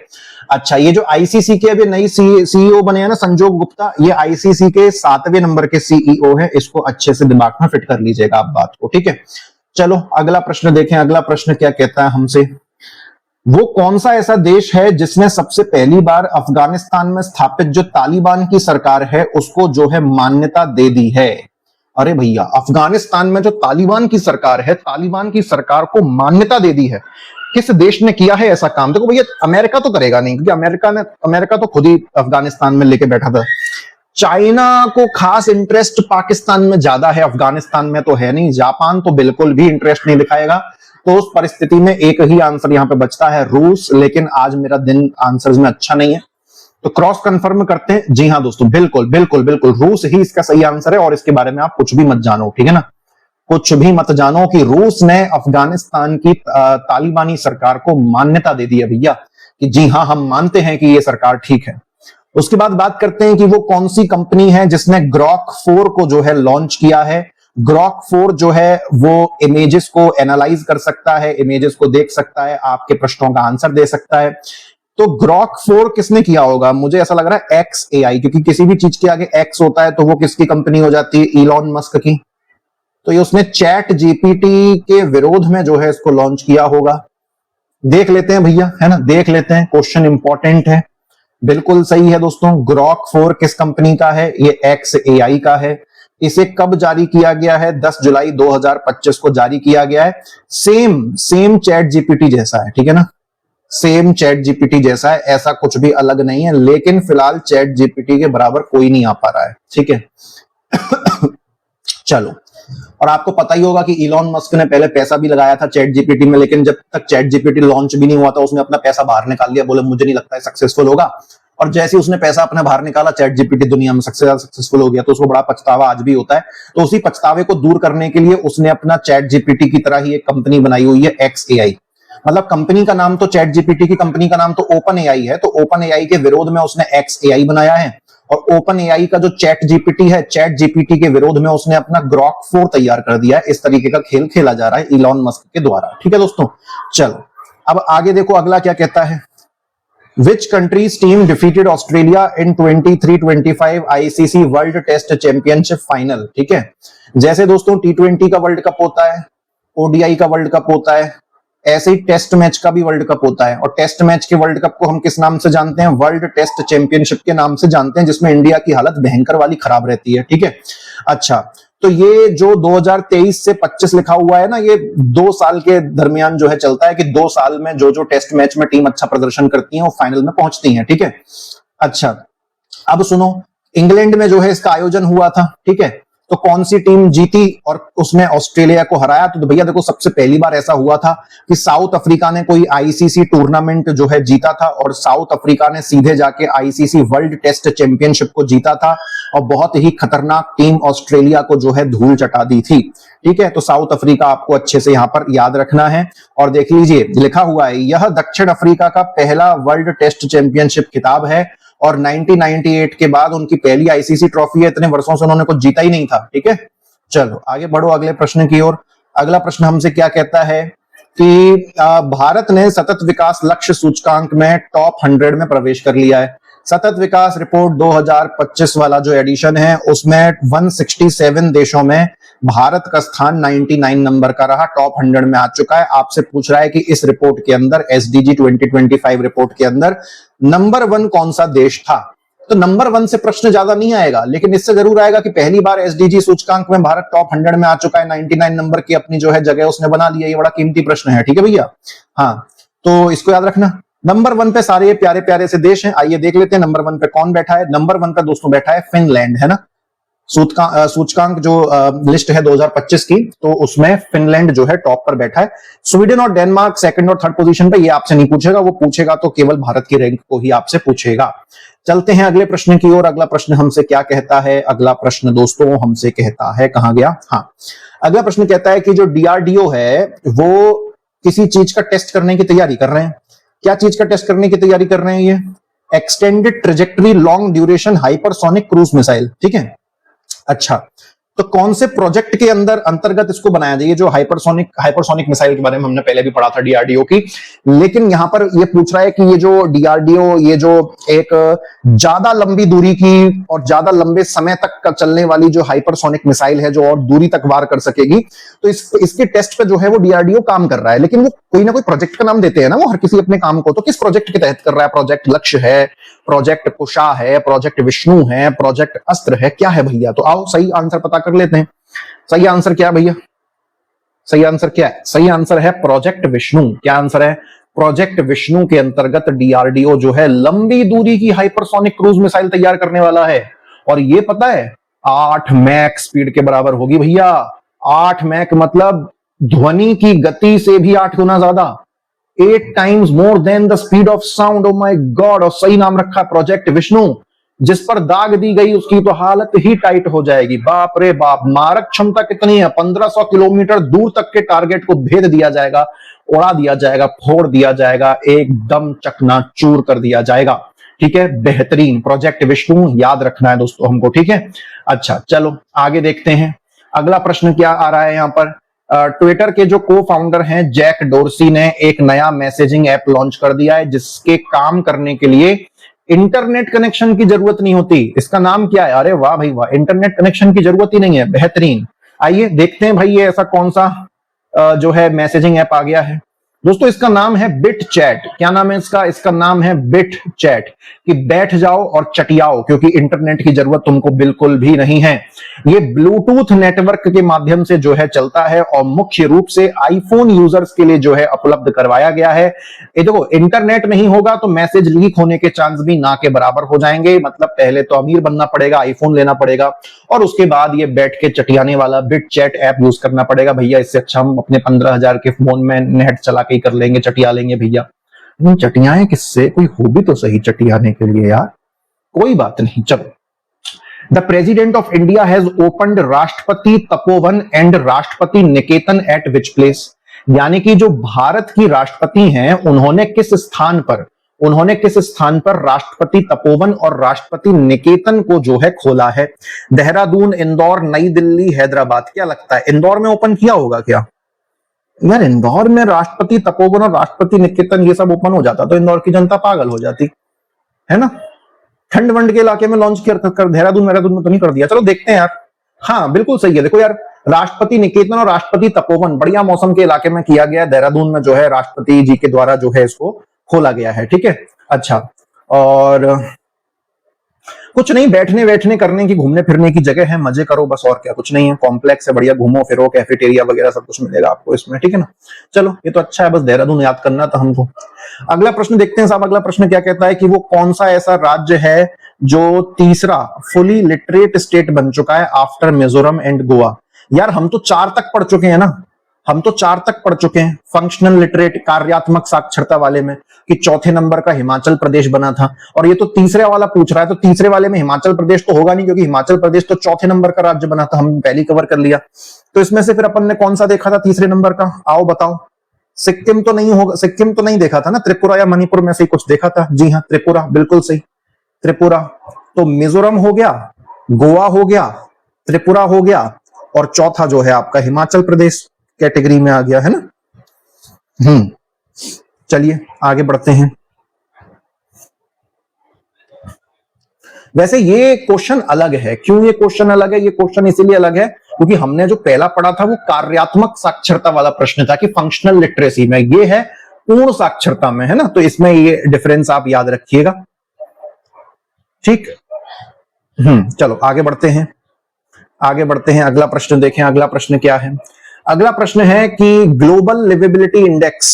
अच्छा ये जो आईसीसी के अभी नई सीईओ बने हैं ना, संजोग गुप्ता, ये आईसीसी के 7वें नंबर के सीईओ है। इसको अच्छे से दिमाग में फिट कर लीजिएगा आप बात को। ठीक है, चलो अगला प्रश्न देखें। अगला प्रश्न क्या कहता है हमसे, वो कौन सा ऐसा देश है जिसने सबसे पहली बार अफगानिस्तान में स्थापित जो तालिबान की सरकार है उसको जो है मान्यता दे दी है? अरे भैया अफगानिस्तान में जो तालिबान की सरकार है, तालिबान की सरकार को मान्यता दे दी है। किस देश ने किया है ऐसा काम? देखो भैया अमेरिका तो करेगा नहीं, क्योंकि अमेरिका तो खुद ही अफगानिस्तान में लेके बैठा था। चाइना को खास इंटरेस्ट पाकिस्तान में ज्यादा है, अफगानिस्तान में तो है नहीं। जापान तो बिल्कुल भी इंटरेस्ट नहीं दिखाएगा। तो उस परिस्थिति में एक ही आंसर यहां पे बचता है, रूस। लेकिन आज मेरा दिन आंसर्स में अच्छा नहीं है, तो क्रॉस कंफर्म करते हैं। जी हाँ दोस्तों, बिल्कुल बिल्कुल बिल्कुल रूस ही इसका सही आंसर है। और इसके बारे में आप कुछ भी मत जानो, ठीक है ना, कुछ भी मत जानो कि रूस ने अफगानिस्तान की तालिबानी सरकार को मान्यता दे दी है भैया, कि जी हाँ हम मानते हैं कि ये सरकार ठीक है। उसके बाद बात करते हैं कि वो कौन सी कंपनी है जिसने ग्रॉक 4 को जो है लॉन्च किया है। ग्रॉक 4 जो है वो इमेजेस को एनालाइज कर सकता है, इमेजेस को देख सकता है, आपके प्रश्नों का आंसर दे सकता है। तो ग्रॉक 4 किसने किया होगा? मुझे ऐसा लग रहा है एक्स एआई, क्योंकि किसी भी चीज के आगे एक्स होता है तो वो किसकी कंपनी हो जाती है? इलॉन मस्क की। तो ये उसने चैट जीपीटी के विरोध में जो है इसको लॉन्च किया होगा। देख लेते हैं भैया, है ना, देख लेते हैं, क्वेश्चन इंपॉर्टेंट है। बिल्कुल सही है दोस्तों, ग्रॉक 4 किस कंपनी का है? ये एक्स एआई का है। इसे कब जारी किया गया है? 10 जुलाई 2025 को जारी किया गया है। सेम चैट जीपीटी जैसा है, ठीक है ना, सेम चैट जीपीटी जैसा है, ऐसा कुछ भी अलग नहीं है। लेकिन फिलहाल चैट जीपीटी के बराबर कोई नहीं आ पा रहा है, ठीक है। चलो, और आपको पता ही होगा कि इलॉन मस्क ने पहले पैसा भी लगाया था चैट जीपीटी में, लेकिन जब तक चैट जीपीटी लॉन्च भी नहीं हुआ था उसने अपना पैसा बाहर निकाल लिया, बोले मुझे नहीं लगता है सक्सेसफुल होगा। और जैसे उसने पैसा अपना बाहर निकाला, चैट जीपीटी दुनिया में सबसे ज्यादा सक्सेसफुल हो गया। तो उसको बड़ा पछतावा आज भी होता है। तो उसी पछतावे को दूर करने के लिए उसने अपना चैट जीपीटी की तरह ही एक कंपनी बनाई हुई है, एक्स एआई। मतलब कंपनी का नाम तो चैट जीपीटी की कंपनी का नाम तो ओपन एआई है, तो ओपन एआई के विरोध में उसने एक्स एआई बनाया है। और ओपन एआई का जो चैट जीपीटी है, चैट जीपीटी के विरोध में उसने अपना ग्रॉक 4 तैयार कर दिया है। इस तरीके का खेल खेला जा रहा है इलॉन मस्क के द्वारा। ठीक है दोस्तों, चलो अब आगे देखो अगला क्या कहता है। Which country's team defeated Australia in 23-25 ICC world test championship final. ठीक है, जैसे दोस्तों T20 का वर्ल्ड कप होता है, ओडीआई का वर्ल्ड कप होता है, ऐसे ही टेस्ट मैच का भी वर्ल्ड कप होता है। और टेस्ट मैच के वर्ल्ड कप को हम किस नाम से जानते हैं? वर्ल्ड टेस्ट चैंपियनशिप के नाम से जानते हैं, जिसमें इंडिया की हालत भयंकर वाली खराब रहती है। ठीक है, अच्छा तो ये जो 2023 से 25 लिखा हुआ है ना, ये 2 साल के दरमियान जो है चलता है कि 2 साल में जो जो टेस्ट मैच में टीम अच्छा प्रदर्शन करती है वो फाइनल में पहुंचती है। ठीक है, अच्छा अब सुनो, इंग्लैंड में जो है इसका आयोजन हुआ था। ठीक है, तो कौन सी टीम जीती और उसने ऑस्ट्रेलिया को हराया? तो भैया देखो, सबसे पहली बार ऐसा हुआ था कि साउथ अफ्रीका ने कोई आईसीसी टूर्नामेंट जो है जीता था और साउथ अफ्रीका ने सीधे जाके आईसीसी वर्ल्ड टेस्ट चैंपियनशिप को जीता था और बहुत ही खतरनाक टीम ऑस्ट्रेलिया को जो है धूल चटा दी थी। ठीक है, तो साउथ अफ्रीका आपको अच्छे से यहां पर याद रखना है। और देख लीजिए लिखा हुआ है, यह दक्षिण अफ्रीका का पहला वर्ल्ड टेस्ट चैंपियनशिप खिताब है और 1998 के बाद उनकी पहली आईसीसी ट्रॉफी है। इतने वर्षों से उन्होंने कुछ जीता ही नहीं था। ठीक है, चलो आगे बढ़ो अगले प्रश्न की ओर। अगला प्रश्न हमसे क्या कहता है कि भारत ने सतत विकास लक्ष्य सूचकांक में टॉप 100 में प्रवेश कर लिया है। सतत विकास रिपोर्ट 2025 वाला जो एडिशन है उसमें 167 देशों में भारत का स्थान 99 नंबर का रहा, टॉप 100 में आ चुका है। आपसे पूछ रहा है कि इस रिपोर्ट के अंदर, एसडीजी 2025 रिपोर्ट के अंदर नंबर 1 कौन सा देश था? तो नंबर 1 से प्रश्न ज्यादा नहीं आएगा, लेकिन इससे जरूर आएगा कि पहली बार एसडीजी सूचकांक में भारत टॉप 100 में आ चुका है, 99 नंबर की अपनी जो है जगह उसने बना ली है। ये बड़ा कीमती प्रश्न है। ठीक है भैया, हाँ तो इसको याद रखना। नंबर 1 पे सारे प्यारे प्यारे से देश हैं, आइए देख लेते हैं नंबर 1 पे कौन बैठा है। नंबर 1 पे दोस्तों बैठा है फिनलैंड, है ना। सूचकांक जो लिस्ट है 2025 की, तो उसमें फिनलैंड जो है टॉप पर बैठा है। स्वीडन और डेनमार्क सेकंड और थर्ड पोजीशन पे। ये आपसे नहीं पूछेगा, वो पूछेगा तो केवल भारत की रैंक को ही आपसे पूछेगा। चलते हैं अगले प्रश्न की ओर। अगला प्रश्न हमसे क्या कहता है? अगला प्रश्न दोस्तों हमसे कहता है, कहां गया, हाँ अगला प्रश्न कहता है कि जो डीआरडीओ है वो किसी चीज का टेस्ट करने की तैयारी कर रहे हैं। क्या चीज का टेस्ट करने की तैयारी कर रहे हैं? ये extended trajectory long duration hypersonic cruise missile. ठीक है, अच्छा तो कौन से प्रोजेक्ट के अंतर्गत इसको बनाया जाए? जो हाइपरसोनिक मिसाइल के बारे में हमने पहले भी पढ़ा था डीआरडीओ की, लेकिन यहां पर ये पूछ रहा है कि ये जो डीआरडीओ, ये जो एक ज्यादा लंबी दूरी की और ज्यादा लंबे समय तक का चलने वाली जो हाइपरसोनिक मिसाइल है, जो और दूरी तक वार कर सकेगी, तो इसके टेस्ट पे जो है वो डीआरडीओ काम कर रहा है। लेकिन वो कोई ना कोई प्रोजेक्ट का नाम देते हैं ना वो हर किसी अपने काम को, तो किस प्रोजेक्ट के तहत कर रहा है? प्रोजेक्ट लक्ष्य है, प्रोजेक्ट कुशा है, प्रोजेक्ट विष्णु है, प्रोजेक्ट अस्त्र है, क्या है भैया? तो आओ सही आंसर पता कर लेते हैं। सही आंसर क्या है भैया? सही आंसर क्या है? सही आंसर है प्रोजेक्ट विष्णु। क्या आंसर है? प्रोजेक्ट विष्णु के अंतर्गत डीआरडीओ जो है लंबी दूरी की हाइपरसोनिक क्रूज मिसाइल तैयार करने वाला है। और ये पता है 8 मैक स्पीड के बराबर होगी भैया। 8 मैक मतलब ध्वनि की गति से भी 8 गुना ज्यादा, 8 times more than the speed of sound. Oh my God! और सही नाम रखा प्रोजेक्ट विष्णु। जिस पर दाग दी गई उसकी तो हालत ही टाइट हो जाएगी। बाप रे बाप! मारक क्षमता कितनी है? 1500 किलोमीटर दूर तक के टारगेट को भेद दिया जाएगा, उड़ा दिया जाएगा, फोड़ दिया जाएगा, एकदम चकनाचूर कर दिया जाएगा। ठीक है, बेहतरीन प्रोजेक्ट विष्णु, याद रखना है दोस्तों हमको। ठीक है, अच्छा चलो आगे देखते हैं। अगला प्रश्न क्या आ रहा है यहां पर? ट्विटर के जो को फाउंडर हैं जैक डोर्सी ने एक नया मैसेजिंग ऐप लॉन्च कर दिया है, जिसके काम करने के लिए इंटरनेट कनेक्शन की जरूरत नहीं होती। इसका नाम क्या है? अरे वाह भाई वाह, इंटरनेट कनेक्शन की जरूरत ही नहीं है, बेहतरीन। आइए देखते हैं भाई ये ऐसा कौन सा जो है मैसेजिंग ऐप आ गया है। दोस्तों इसका नाम है बिट चैट। क्या नाम है इसका? इसका नाम है बिट चैट, कि बैठ जाओ और चटियाओ, क्योंकि इंटरनेट की जरूरत तुमको बिल्कुल भी नहीं है। ये ब्लूटूथ नेटवर्क के माध्यम से जो है चलता है और मुख्य रूप से आईफोन यूजर्स के लिए जो है उपलब्ध करवाया गया है। ये देखो, इंटरनेट नहीं होगा तो मैसेज लीक होने के चांस भी ना के बराबर हो जाएंगे। मतलब पहले तो अमीर बनना पड़ेगा, आईफोन लेना पड़ेगा, और उसके बाद ये बैठ के चटियाने वाला बिट चैट ऐप यूज करना पड़ेगा। भैया इससे अच्छा हम अपने 15,000 के फोन में नेट चला के कर लेंगे, चटिया लेंगे भैया। चटियाएं किससे? कोई हो भी तो सही चटियाने के लिए यार। कोई बात नहीं, चलो। The president of India has opened राष्ट्रपति तपोवन एंड राष्ट्रपति निकेतन एट विच प्लेस? यानी कि जो भारत की राष्ट्रपति हैं उन्होंने किस स्थान पर उन्होंने किस स्थान पर राष्ट्रपति तपोवन और राष्ट्रपति निकेतन को जो है खोला है? देहरादून, इंदौर, नई दिल्ली, हैदराबाद। क्या लगता है, इंदौर में ओपन किया होगा क्या? यार इंदौर में राष्ट्रपति तपोवन और राष्ट्रपति निकेतन ये सब ओपन हो जाता तो इंदौर की जनता पागल हो जाती है ना। ठंड वंड के इलाके में लॉन्च कर देहरादून में तो नहीं कर दिया। चलो देखते हैं यार। हाँ बिल्कुल सही है। देखो यार, राष्ट्रपति निकेतन और राष्ट्रपति तपोवन बढ़िया मौसम के इलाके में किया गया। देहरादून में जो है राष्ट्रपति जी के द्वारा जो है इसको खोला गया है। ठीक है, अच्छा। और कुछ नहीं, बैठने करने की, घूमने फिरने की जगह है, मजे करो बस, और क्या, कुछ नहीं है। कॉम्प्लेक्स है, बढ़िया घूमो फिरो, कैफेटेरिया वगैरह सब कुछ मिलेगा आपको इसमें। ठीक है ना, चलो ये तो अच्छा है, बस देहरादून याद करना था हमको। अगला प्रश्न देखते हैं साहब। अगला प्रश्न क्या कहता है कि वो कौन सा ऐसा राज्य है जो तीसरा फुली लिटरेट स्टेट बन चुका है आफ्टर मिजोरम एंड गोवा? यार हम तो 4 तक पढ़ चुके हैं ना, हम तो 4 तक पढ़ चुके हैं फंक्शनल लिटरेट, कार्यात्मक साक्षरता वाले में, कि चौथे नंबर का हिमाचल प्रदेश बना था। और ये तो तीसरे वाला पूछ रहा है, तो तीसरे वाले में हिमाचल प्रदेश तो होगा नहीं, क्योंकि हिमाचल प्रदेश तो चौथे नंबर का राज्य बना था, हम पहले कवर कर लिया। तो इसमें से फिर अपन ने कौन सा देखा था तीसरे नंबर का? आओ बताओ। सिक्किम तो नहीं होगा, सिक्किम तो नहीं देखा था ना, त्रिपुरा या मणिपुर में से कुछ देखा था। जी हाँ, त्रिपुरा, बिल्कुल सही, त्रिपुरा। तो मिजोरम हो गया, गोवा हो गया, त्रिपुरा हो गया, और चौथा जो है आपका हिमाचल प्रदेश कैटेगरी में आ गया है ना। चलिए आगे बढ़ते हैं। वैसे ये क्वेश्चन अलग है। क्यों ये क्वेश्चन अलग है? ये क्वेश्चन इसीलिए अलग है क्योंकि हमने जो पहला पढ़ा था वो कार्यात्मक साक्षरता वाला प्रश्न था कि फंक्शनल लिटरेसी में, ये है पूर्ण साक्षरता में, है ना। तो इसमें ये डिफरेंस आप याद रखिएगा। ठीक, चलो आगे बढ़ते हैं, आगे बढ़ते हैं। अगला प्रश्न देखें। अगला प्रश्न क्या है? अगला प्रश्न है कि ग्लोबल लिवेबिलिटी इंडेक्स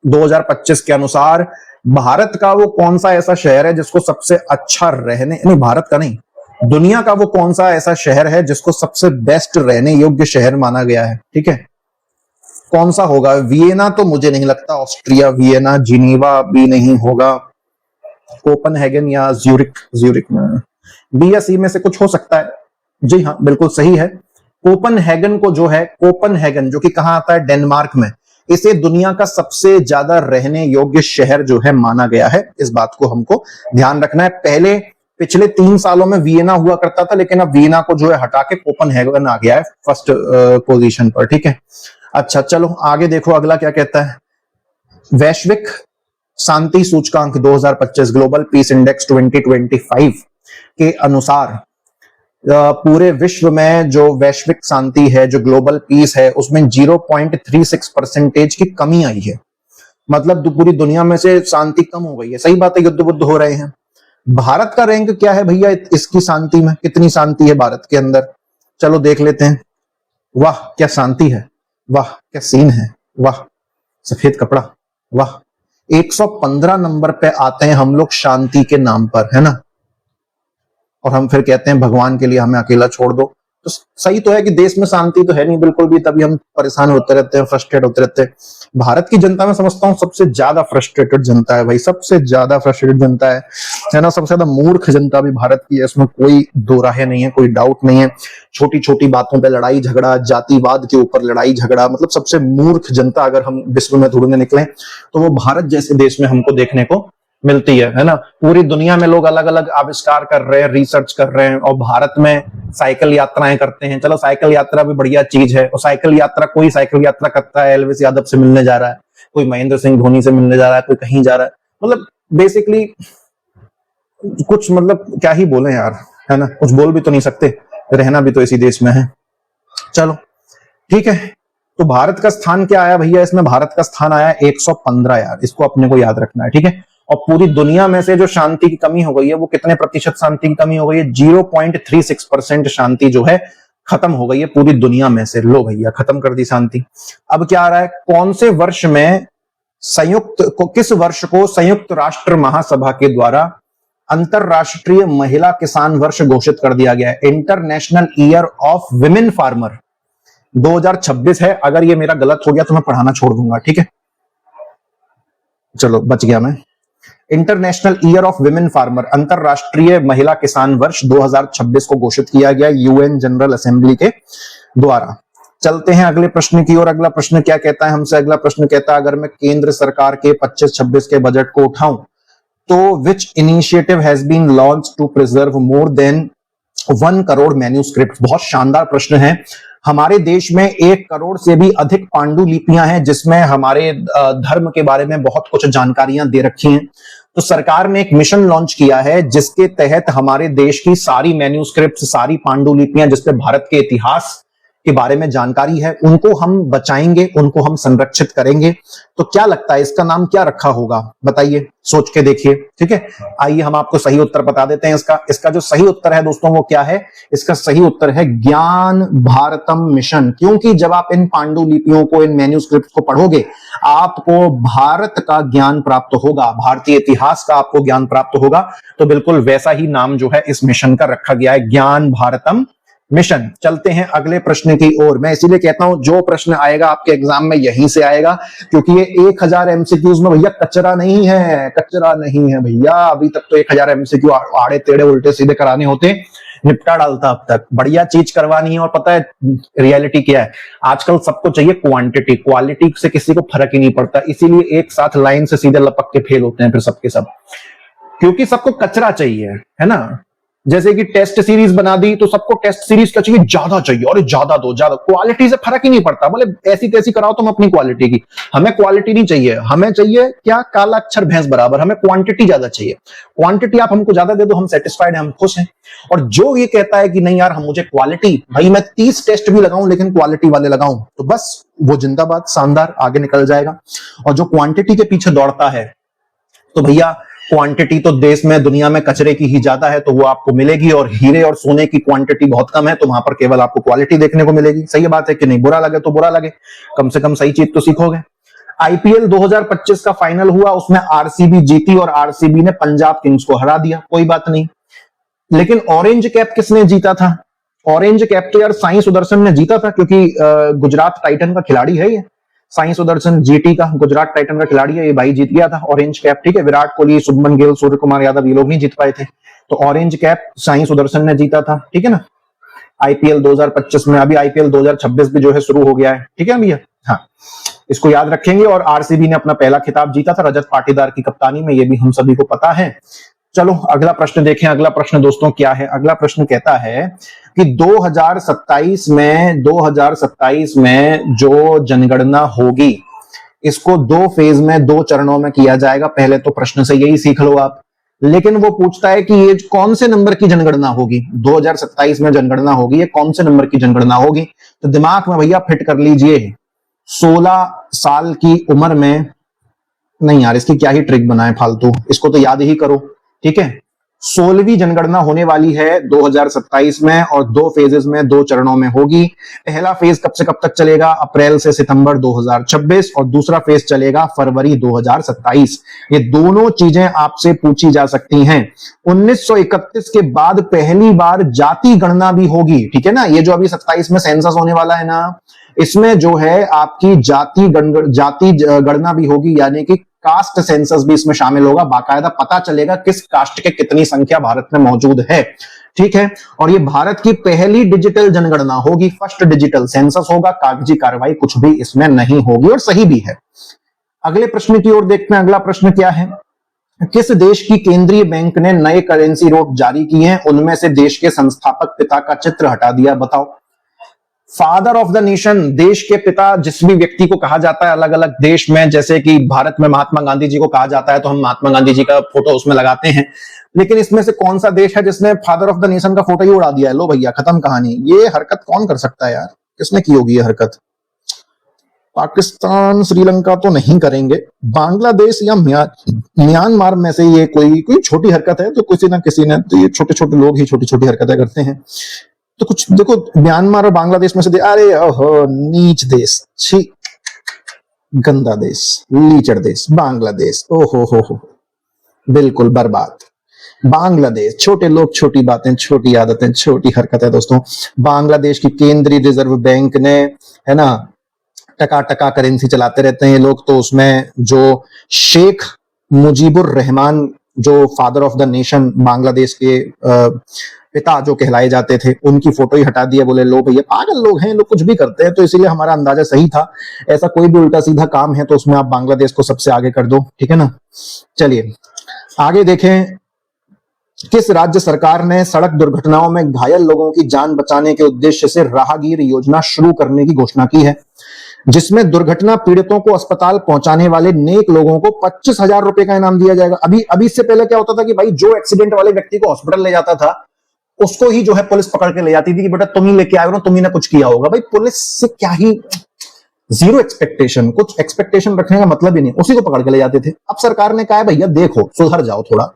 2025 के अनुसार भारत का वो कौन सा ऐसा शहर है जिसको सबसे अच्छा रहने, नहीं भारत का नहीं, दुनिया का वो कौन सा ऐसा शहर है जिसको सबसे बेस्ट रहने योग्य शहर माना गया है? ठीक है, कौन सा होगा? वियना तो मुझे नहीं लगता, ऑस्ट्रिया वियना, जिनीवा भी नहीं होगा, कोपनहेगन या ज्यूरिक में, बी या सी में से कुछ हो सकता है। जी हाँ बिल्कुल सही है। कोपनहेगन को जो है, कोपनहेगन जो कि कहां आता है? डेनमार्क में, इसे दुनिया का सबसे ज्यादा रहने योग्य शहर जो है माना गया है। इस बात को हमको ध्यान रखना है। पहले पिछले 3 सालों में वियना हुआ करता था, लेकिन अब वियना को जो है हटा के कोपनहेगन आ गया है फर्स्ट पोजीशन पर। ठीक है, अच्छा चलो आगे देखो। अगला क्या कहता है? वैश्विक शांति सूचकांक 2025 ग्लोबल पीस इंडेक्स 2025 के अनुसार पूरे विश्व में जो वैश्विक शांति है, जो ग्लोबल पीस है, उसमें 0.36% की कमी आई है। मतलब पूरी दुनिया में से शांति कम हो गई है। सही बात है, युद्ध बुद्ध हो रहे हैं। भारत का रैंक क्या है भैया इसकी शांति में? कितनी शांति है भारत के अंदर? चलो देख लेते हैं। वाह क्या शांति है, वाह क्या सीन है, वाह सफेद कपड़ा, वाह। 115 नंबर पे आते हैं हम लोग शांति के नाम पर, है ना। और हम फिर कहते हैं भगवान के लिए हमें अकेला छोड़ दो। तो सही तो है कि देश में शांति तो है नहीं बिल्कुल भी, तभी हम परेशान होते रहते हैं, फ्रस्ट्रेट होते रहते हैं। भारत की जनता में समझता हूँ सबसे ज्यादा फ्रस्ट्रेटेड जनता है भाई, सबसे ज्यादा फ्रस्ट्रेटेड जनता है ना। सबसे ज्यादा मूर्ख जनता भी भारत की है, इसमें कोई दो राहे नहीं है, कोई डाउट नहीं है। छोटी छोटी बातों पे लड़ाई झगड़ा, जातिवाद के ऊपर लड़ाई झगड़ा, मतलब सबसे मूर्ख जनता अगर हम विश्व में ढूंढने निकले तो वो भारत जैसे देश में हमको देखने को मिलती है ना। पूरी दुनिया में लोग अलग अलग आविष्कार कर रहे हैं, रिसर्च कर रहे हैं, और भारत में साइकिल यात्राएं करते हैं। चलो साइकिल यात्रा भी बढ़िया चीज है, और साइकिल यात्रा, कोई साइकिल यात्रा करता है एलवीएस यादव से मिलने जा रहा है, कोई महेंद्र सिंह धोनी से मिलने जा रहा है, कोई कहीं जा रहा है। मतलब बेसिकली कुछ, मतलब क्या ही बोले यार, है ना। कुछ बोल भी तो नहीं सकते, रहना भी तो इसी देश में है। चलो ठीक है, तो भारत का स्थान क्या आया भैया इसमें? भारत का स्थान आया 115 यार, इसको अपने को याद रखना है। ठीक है, और पूरी दुनिया में से जो शांति की कमी हो गई है वो कितने प्रतिशत शांति की कमी हो गई है? 0.36% शांति जो है खत्म हो गई है पूरी दुनिया में से। लो भैया खत्म कर दी शांति। अब क्या आ रहा है? कौन से वर्ष में किस वर्ष को संयुक्त राष्ट्र महासभा के द्वारा अंतरराष्ट्रीय महिला किसान वर्ष घोषित कर दिया गया है? International year of women farmer 2026 है। अगर ये मेरा गलत हो गया तो मैं पढ़ाना छोड़ दूंगा। ठीक है, चलो बच गया मैं। International year of women farmer, अंतरराष्ट्रीय महिला किसान वर्ष 2026 को घोषित किया गया यूएन जनरल असेंबली के द्वारा। चलते हैं अगले प्रश्न की ओर। अगला प्रश्न क्या कहता है हमसे? अगला प्रश्न कहता है अगर मैं केंद्र सरकार के 25-26 के बजट को उठाऊं तो which initiative has been launch to preserve more than 1 crore manuscript. बहुत शानदार प्रश्न है। हमारे देश में 1 करोड़ से भी अधिक पांडुलिपियां हैं जिसमें हमारे धर्म के बारे में बहुत कुछ जानकारियां दे रखी हैं। तो सरकार ने एक मिशन लॉन्च किया है जिसके तहत हमारे देश की सारी मैन्यूस्क्रिप्ट, सारी पांडुलिपियां जिसपे भारत के इतिहास के बारे में जानकारी है, उनको हम बचाएंगे, उनको हम संरक्षित करेंगे। तो क्या लगता है इसका नाम क्या रखा होगा? बताइए, सोच के देखिए। ठीक है, आइए हम आपको सही उत्तर बता देते हैं। इसका जो सही उत्तर है दोस्तों वो क्या है? इसका सही उत्तर है ज्ञान भारतम मिशन। क्योंकि जब आप इन पांडुलिपियों को, इन मैन्यूस्क्रिप्ट को पढ़ोगे, आपको भारत का ज्ञान प्राप्त होगा, भारतीय इतिहास का आपको ज्ञान प्राप्त होगा। तो बिल्कुल वैसा ही नाम जो है इस मिशन का रखा गया है, ज्ञान भारतम मिशन। चलते हैं अगले प्रश्न की ओर। मैं इसीलिए कहता हूं जो प्रश्न आएगा आपके एग्जाम में यहीं से आएगा, क्योंकि ये 1000 एमसीक्यूज में भैया कचरा नहीं है, कचरा नहीं है भैया। अभी तक तो 1000 एमसीक्यू आड़े टेढ़े उल्टे सीधे कराने होते, निपटा डालता अब तक। बढ़िया चीज करवानी है। और पता है रियलिटी क्या है? आजकल सबको चाहिए क्वांटिटी, क्वालिटी से किसी को फर्क ही नहीं पड़ता। इसीलिए एक साथ लाइन से सीधे लपक के फेल होते हैं फिर सबके सब, क्योंकि सबको कचरा चाहिए, है ना। जैसे कि टेस्ट सीरीज बना दी तो सबको टेस्ट सीरीज का चाहिए, ज्यादा चाहिए और ज्यादा दो, ज्यादा। क्वालिटी से फर्क ही नहीं पड़ता, बोले ऐसी तैसी कराओ तुम अपनी क्वालिटी की। हमें क्वालिटी नहीं चाहिए, हमें चाहिए क्या? काला अक्षर भैंस बराबर। हमें क्वांटिटी ज्यादा चाहिए। क्वांटिटी आप हमको ज्यादा दे दो, हम सेटिस्फाइड हैं, हम खुश हैं। और जो ये कहता है कि नहीं यार हम मुझे क्वालिटी, भाई मैं 30 टेस्ट भी लगाऊं लेकिन क्वालिटी वाले लगाऊं, तो बस वो जिंदाबाद, शानदार, आगे निकल जाएगा। और जो क्वांटिटी के पीछे दौड़ता है, तो भैया क्वांटिटी तो देश में, दुनिया में कचरे की ही ज्यादा है, तो वो आपको मिलेगी। और हीरे और सोने की क्वांटिटी बहुत कम है, तो वहां पर केवल आपको क्वालिटी देखने को मिलेगी। सही बात है कि नहीं? बुरा लगे तो बुरा लगे, कम से कम सही चीज तो सीखोगे। आईपीएल 2025 का फाइनल हुआ, उसमें आरसीबी जीती और आरसीबी ने पंजाब किंग्स को हरा दिया, कोई बात नहीं। लेकिन ऑरेंज कैप किसने जीता था? ऑरेंज कैप तो यार साई सुदर्शन ने जीता था, क्योंकि गुजरात टाइटन का खिलाड़ी है ये। साई सुदर्शन जीटी का, गुजरात टाइटन का खिलाड़ी है, ये भाई जीत गया था ऑरेंज कैप। ठीक है, विराट कोहली, शुभमन गिल, सूर्य कुमार यादव ये लोग नहीं जीत पाए थे, तो ऑरेंज कैप साई सुदर्शन ने जीता था। ठीक है ना। आईपीएल 2025 में, अभी आईपीएल 2026 भी जो है शुरू हो गया है। ठीक है भैया, हाँ, इसको याद रखेंगे। और आरसीबी ने अपना पहला खिताब जीता था रजत पाटीदार की कप्तानी में, ये भी हम सभी को पता है। चलो अगला प्रश्न देखें। अगला प्रश्न दोस्तों क्या है? अगला प्रश्न कहता है कि 2027 में जो जनगणना होगी, इसको 2 फेज में, 2 चरणों में किया जाएगा। पहले तो प्रश्न से यही सीख लो आप। लेकिन वो पूछता है कि ये कौन से नंबर की जनगणना होगी? 2027 में जनगणना होगी, ये कौन से नंबर की जनगणना होगी? तो दिमाग में भैया फिट कर लीजिए, 16 साल की उम्र में। नहीं यार, इसकी क्या ही ट्रिक बनाए फालतू, इसको तो याद ही करो। ठीक है, 16वीं जनगणना होने वाली है 2027 में, और 2 फेजेस में, 2 चरणों में होगी। पहला फेज कब से कब तक चलेगा? अप्रैल से सितंबर 2026, और दूसरा फेज चलेगा फरवरी 2027। ये दोनों चीजें आपसे पूछी जा सकती हैं। 1931 के बाद पहली बार जाति गणना भी होगी। ठीक है ना, ये जो अभी 27 में सेंसस होने वाला है ना, इसमें जो है आपकी जाति गणना भी होगी, यानी कि कास्ट सेंसस भी इसमें शामिल होगा। बाकायदा पता चलेगा किस कास्ट के कितनी संख्या भारत में मौजूद है। ठीक है, और ये भारत की पहली डिजिटल जनगणना होगी, फर्स्ट डिजिटल सेंसस होगा। कागजी कार्रवाई कुछ भी इसमें नहीं होगी, और सही भी है। अगले प्रश्न की ओर देखते हैं। अगला प्रश्न क्या है? किस देश की केंद्रीय बैंक ने नए करेंसी नोट जारी किए हैं? उनमें से देश के संस्थापक पिता का चित्र हटा दिया। बताओ। फादर ऑफ द नेशन, देश के पिता जिस भी व्यक्ति को कहा जाता है अलग अलग देश में, जैसे कि भारत में महात्मा गांधी जी को कहा जाता है, तो हम महात्मा गांधी जी का फोटो उसमें लगाते हैं। लेकिन इसमें से कौन सा देश है जिसने फादर ऑफ द नेशन का फोटो ही उड़ा दिया है? लो भैया, खत्म कहानी। ये हरकत कौन कर सकता है यार? किसने की होगी ये हरकत? पाकिस्तान, श्रीलंका तो नहीं करेंगे, बांग्लादेश या म्यांमार में से ये कोई छोटी हरकत है, तो किसी ना किसी ने, तो ये छोटे छोटे लोग ही छोटी छोटी हरकतें करते हैं। तो कुछ देखो, म्यांमार और बांग्लादेश में से अरे ओहो, नीच देश, छी, गंदा देश, लीचड़ देश बांग्लादेश। ओहो हो, बिल्कुल बर्बाद बांग्लादेश। छोटे लोग, छोटी बातें, छोटी आदतें, छोटी हरकतें। दोस्तों, बांग्लादेश की केंद्रीय रिजर्व बैंक ने, है ना, टका टका करेंसी चलाते रहते हैं ये लोग। तो उसमें जो शेख मुजीबुर रहमान, जो father of the nation, Bangladesh के पिता जो कहलाए जाते थे, उनकी फोटो ही हटा दिया। बोले लो भैया, पागल लोग हैं, लोग कुछ भी करते हैं। तो इसीलिए हमारा अंदाजा सही था। ऐसा कोई भी उल्टा सीधा काम है तो उसमें आप बांग्लादेश को सबसे आगे कर दो। ठीक है ना। चलिए आगे देखें, किस राज्य सरकार ने सड़क दुर्घटनाओं में घायल लोगों की जान बचाने के उद्देश्य से राहगीर योजना शुरू करने की घोषणा की है, जिसमें दुर्घटना पीड़ितों को अस्पताल पहुंचाने वाले नेक लोगों को 25,000 रुपए का इनाम दिया जाएगा। अभी अभी इससे पहले क्या होता था कि भाई जो एक्सीडेंट वाले व्यक्ति को हॉस्पिटल ले जाता था उसको ही जो है पुलिस पकड़ के ले जाती थी कि बेटा तुम ही लेके आए हो, तुम ही ने कुछ किया होगा। भाई पुलिस से क्या ही, जीरो एक्सपेक्टेशन, कुछ एक्सपेक्टेशन रखने का मतलब ही नहीं, उसी को पकड़ के ले जाते थे। अब सरकार ने कहा है भैया देखो सुधर जाओ थोड़ा,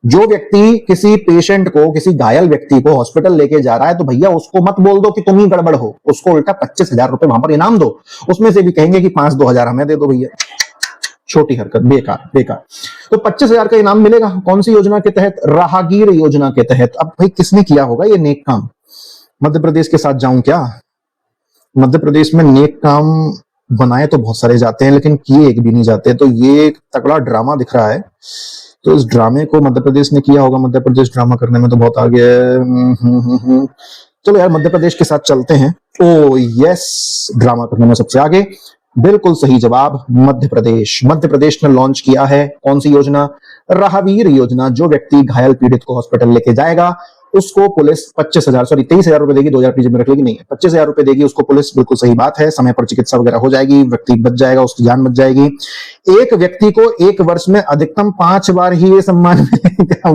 जो व्यक्ति किसी पेशेंट को, किसी घायल व्यक्ति को हॉस्पिटल लेके जा रहा है तो भैया उसको मत बोल दो कि तुम ही गड़बड़ हो, उसको उल्टा 25,000 रुपए वहां पर इनाम दो, उसमें से भी कहेंगे कि 5-2 हजार हमें दे दो भैया। छोटी हरकत, बेकार बेकार। तो 25,000 का इनाम मिलेगा, कौन सी योजना के तहत? राहगीर योजना के तहत। अब भाई किसने किया होगा ये नेक काम? मध्य प्रदेश के साथ जाऊं क्या? मध्य प्रदेश में नेक काम बनाए तो बहुत सारे जाते हैं लेकिन किए एक भी नहीं जाते, तो ये एक तगड़ा ड्रामा दिख रहा है। तो इस ड्रामे को मध्य प्रदेश ने किया होगा। मध्य प्रदेश ड्रामा करने में तो बहुत आगे है। चलो यार मध्य प्रदेश के साथ चलते हैं। ओ यस, ड्रामा करने में सबसे आगे। बिल्कुल सही जवाब, मध्य प्रदेश। मध्य प्रदेश ने लॉन्च किया है कौन सी योजना? राहगीर योजना। जो व्यक्ति घायल पीड़ित को हॉस्पिटल लेके जाएगा उसको पुलिस 23,000 रुपए देगी, 2,000 पीछे में रख लेगी, नहीं 25,000 रुपए देगी उसको पुलिस। बिल्कुल सही बात है, समय पर चिकित्सा वगैरह हो जाएगी, व्यक्ति बच जाएगा, उसकी जान बच जाएगी। एक व्यक्ति को एक वर्ष में अधिकतम 5 बार ही ये सम्मान मिलेगा।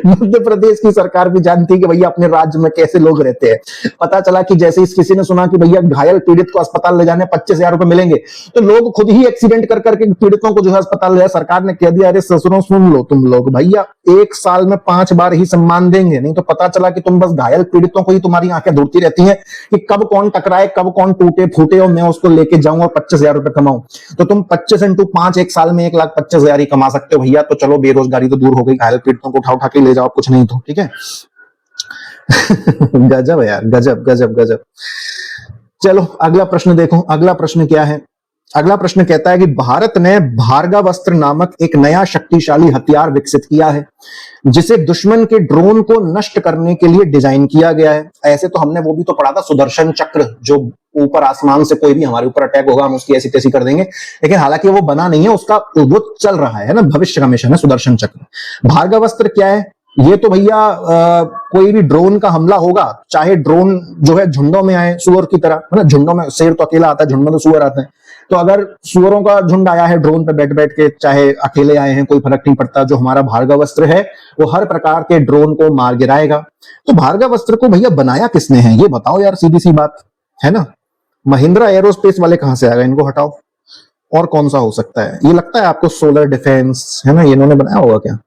मध्य प्रदेश की सरकार भी जानती है कि भैया अपने राज्य में कैसे लोग रहते हैं। पता चला कि जैसे इस किसी ने सुना कि भैया घायल पीड़ित को अस्पताल ले जाने 25,000 रुपए मिलेंगे तो लोग खुद ही एक्सीडेंट कर करके पीड़ितों को जो है अस्पताल ले जाए। सरकार ने कह दिया अरे ससुरों सुन लो तुम लोग, भैया एक साल में 5 बार ही सम्मान देंगे, नहीं तो पता चला कि तुम बस घायल पीड़ितों को ही तुम्हारी आंखें ढूंढती रहती हैं कि कब कौन टकराए, कब कौन टूटे फूटे और मैं उसको लेके जाऊं और 25,000 रुपए कमाऊं। तो तुम 25 × 5 एक साल में 1,25,000 ही कमा सकते हो भैया। तो चलो बेरोजगारी तो दूर हो गई, घायल पीड़ितों को उठा उठा के ले जाओ, कुछ नहीं तो ठीक है। गजब है यार, गजब गजब गजब। चलो अगला प्रश्न देखो, अगला प्रश्न क्या है? अगला प्रश्न कहता है कि भारत ने भार्गवास्त्र नामक एक नया शक्तिशाली हथियार विकसित किया है जिसे दुश्मन के ड्रोन को नष्ट करने के लिए डिजाइन किया गया है। ऐसे तो हमने वो भी तो पढ़ा था, सुदर्शन चक्र, जो ऊपर आसमान से कोई भी हमारे ऊपर अटैक होगा हम उसकी ऐसी तैसी कर देंगे, लेकिन हालांकि वो बना नहीं है, उसका वो चल रहा है ना, भविष्य का मिशन है सुदर्शन चक्र। भार्गवास्त्र क्या है? ये तो भैया कोई भी ड्रोन का हमला होगा, चाहे ड्रोन जो है झुंडों में आए सुअर की तरह, है ना, झुंडों में शेर तो अकेला आता है, झुंड में तो सुअर आते हैं। तो अगर सुअरों का झुंड आया है ड्रोन पे बैठ बैठ के, चाहे अकेले आए हैं, कोई फर्क नहीं पड़ता, जो हमारा भार्गवास्त्र है वो हर प्रकार के ड्रोन को मार गिराएगा। तो भार्गवास्त्र को भैया बनाया किसने है ये बताओ यार, सीधी सी बात है ना। महिंद्रा एरोस्पेस वाले कहां से आ गए, इनको हटाओ। और कौन सा हो सकता है? ये लगता है आपको सोलर डिफेंस, है ना, ये इन्होंने बनाया होगा क्या?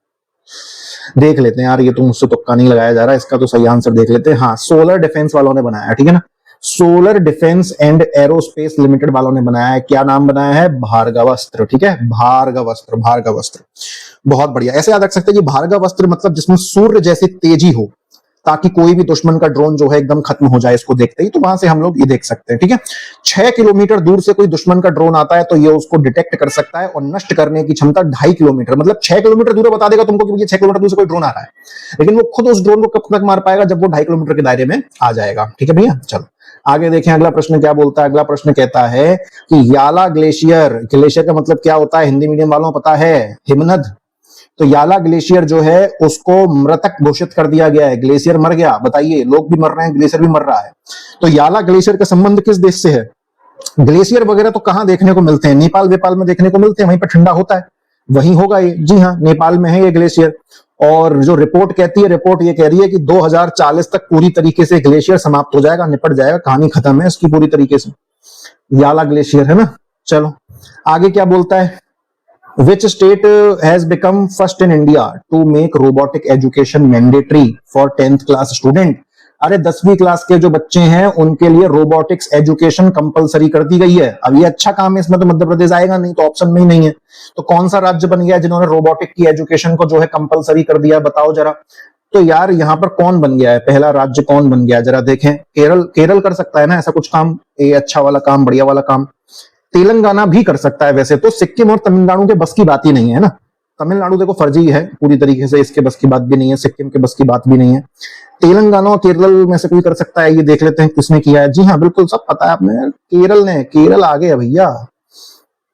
देख लेते हैं यार, ये तो मुझसे तुक्का नहीं लगाया जा रहा, इसका तो सही आंसर देख लेते हैं। हाँ, सोलर डिफेंस वालों ने बनाया है, ठीक है ना, solar defence and aerospace limited वालों ने बनाया है। क्या नाम बनाया है? भार्गवास्त्र, ठीक है, भार्गवास्त्र, भार्गवास्त्र। बहुत बढ़िया। ऐसे याद रख सकते हैं कि भार्गवास्त्र मतलब जिसमें सूर्य जैसी तेजी हो, ताकि कोई भी दुश्मन का ड्रोन जो है एकदम खत्म हो जाए इसको देखते ही। तो वहां से हम लोग ये देख सकते हैं, ठीक है। 6 किलोमीटर दूर से कोई दुश्मन का ड्रोन आता है तो ये उसको डिटेक्ट कर सकता है और नष्ट करने की क्षमता 2.5 किलोमीटर, मतलब 6 किलोमीटर दूर बता देगा तुमको कि ये 6 किलोमीटर दूर से कोई ड्रोन आ रहा है, लेकिन वो खुद उस ड्रोन को कब तक मार पाएगा जब वो 2.5 किलोमीटर के दायरे में आ जाएगा, ठीक है भैया। चलो आगे देखें, अगला प्रश्न क्या बोलता है? अगला प्रश्न कहता है कि याला ग्लेशियर, ग्लेशियर का मतलब क्या होता है हिंदी मीडियम वालों को पता है? हिमनद। तो याला ग्लेशियर जो है उसको मृतक घोषित कर दिया गया है, ग्लेशियर मर गया। बताइए, लोग भी मर रहे हैं, ग्लेशियर भी मर रहा है। तो याला ग्लेशियर का संबंध किस देश से है? ग्लेशियर वगैरह तो कहां देखने को मिलते हैं? नेपाल वेपाल में देखने को मिलते हैं, वहीं पर ठंडा होता है, वहीं होगा ये। जी हाँ, नेपाल में है ये ग्लेशियर। और जो रिपोर्ट कहती है, रिपोर्ट ये कह रही है कि 2040 तक पूरी तरीके से ग्लेशियर समाप्त हो जाएगा, निपट जाएगा, कहानी खत्म है इसकी पूरी तरीके से। याला ग्लेशियर है ना। चलो आगे क्या बोलता है? Which state has become first in India to make robotic education mandatory for 10th class student? अरे 10वीं क्लास के जो बच्चे हैं उनके लिए रोबोटिक्स एजुकेशन कंपलसरी कर दी गई है। अब ये अच्छा काम है, इसमें तो मध्य प्रदेश आएगा नहीं, तो ऑप्शन में ही नहीं है। तो कौन सा राज्य बन गया जिन्होंने रोबोटिक की एजुकेशन को जो है कंपलसरी कर दिया, बताओ जरा। तो यार यहाँ पर कौन बन गया है, पहला राज्य कौन बन गया जरा देखें। केरल, केरल कर सकता है ना ऐसा कुछ काम, ये अच्छा वाला काम, बढ़िया वाला काम। तेलंगाना भी कर सकता है वैसे तो, सिक्किम और तमिलनाडु के बस की बात ही नहीं है ना। तमिलनाडु देखो फर्जी है पूरी तरीके से, इसके बस की बात भी नहीं है, सिक्किम के बस की बात भी नहीं है। तेलंगाना और केरल में से कोई कर सकता है, ये देख लेते हैं किसने किया है। जी हाँ बिल्कुल, सब पता है आपने, केरल ने। केरल आगे है भैया,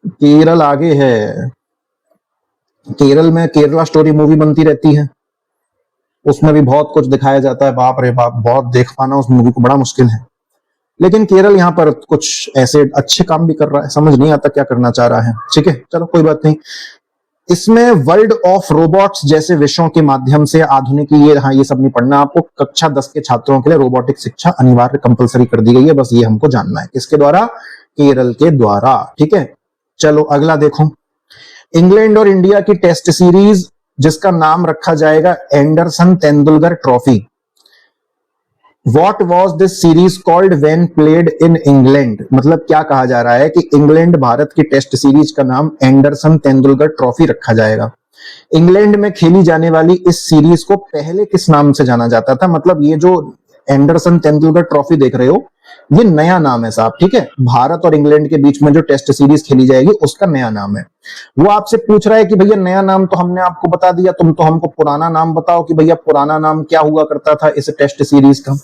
केरल आगे है। केरल में केरला स्टोरी मूवी बनती रहती है, उसमें भी बहुत कुछ दिखाया जाता है, बाप रे बाप, बहुत देख पाना उस मूवी को बड़ा मुश्किल है। लेकिन केरल यहाँ पर कुछ ऐसे अच्छे काम भी कर रहा है, समझ नहीं आता क्या करना चाह रहा है। ठीक है, चलो कोई बात नहीं। इसमें वर्ल्ड ऑफ रोबोट्स जैसे विषयों के माध्यम से आधुनिक, ये हाँ ये सब नहीं पढ़ना आपको, कक्षा 10 के छात्रों के लिए रोबोटिक शिक्षा अनिवार्य कंपलसरी कर दी गई है, बस ये हमको जानना है। किसके द्वारा? केरल के द्वारा। ठीक है, चलो अगला देखो। इंग्लैंड और इंडिया की टेस्ट सीरीज जिसका नाम रखा जाएगा Anderson Tendulkar trophy. What was this series called when played in England? मतलब क्या कहा जा रहा है कि इंग्लैंड भारत की टेस्ट सीरीज का नाम एंडरसन तेंदुलकर ट्रॉफी रखा जाएगा। इंग्लैंड में खेली जाने वाली इस सीरीज को पहले किस नाम से जाना जाता था? मतलब ये जो एंडरसन तेंदुलकर ट्रॉफी देख रहे हो, ये नया नाम है साहब। ठीक है, भारत और इंग्लैंड के बीच में जो टेस्ट सीरीज खेली जाएगी उसका नया नाम है। वो आपसे पूछ रहा है कि भैया नया नाम तो हमने आपको बता दिया, तुम तो हमको पुराना नाम बताओ कि भैया पुराना नाम क्या हुआ करता था इस टेस्ट सीरीज का।